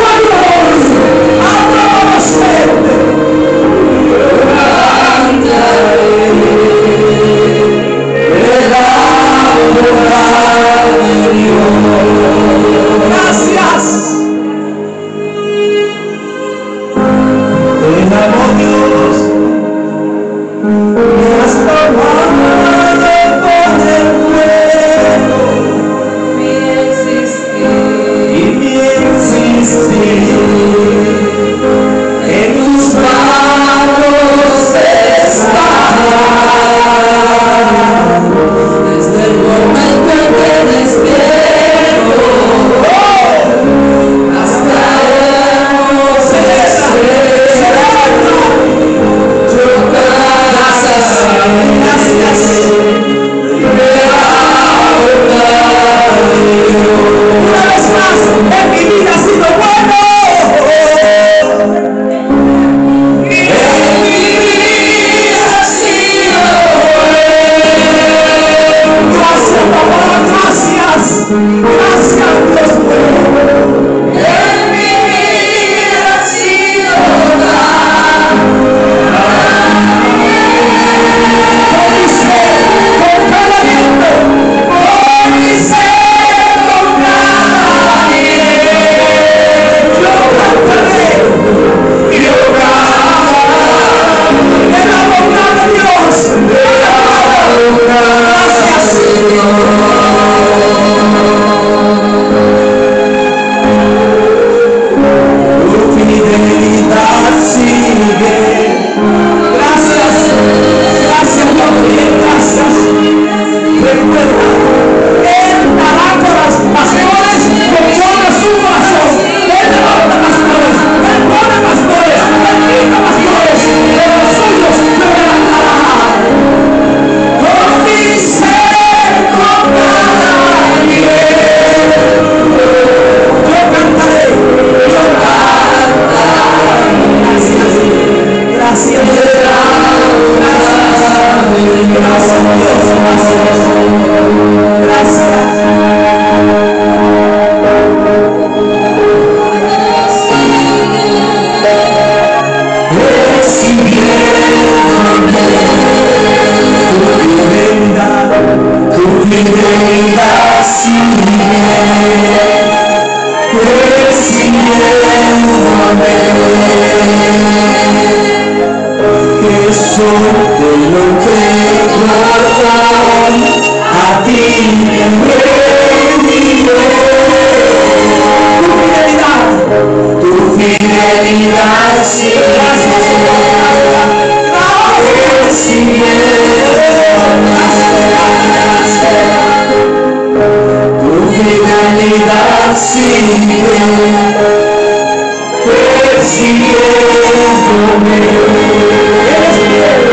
persiguiéndome. Eres fiel.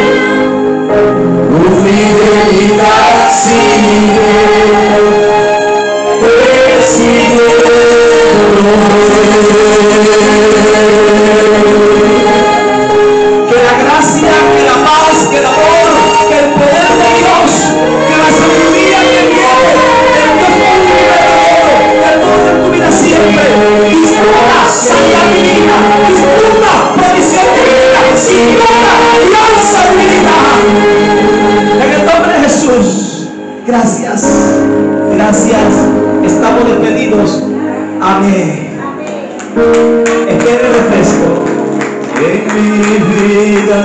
Tu fidelidad sigue persiguiéndome. Que la gracia, que la paz, que el amor, que el poder de Dios, que la sabiduría que viene del Dios todo, del todo de tu vida siempre, disfruta sanidad divina, disfruta provisión divina, disfruta alianza divina. En el nombre de Jesús, gracias, gracias, estamos despedidos. Amén. Espere el refresco. En mi vida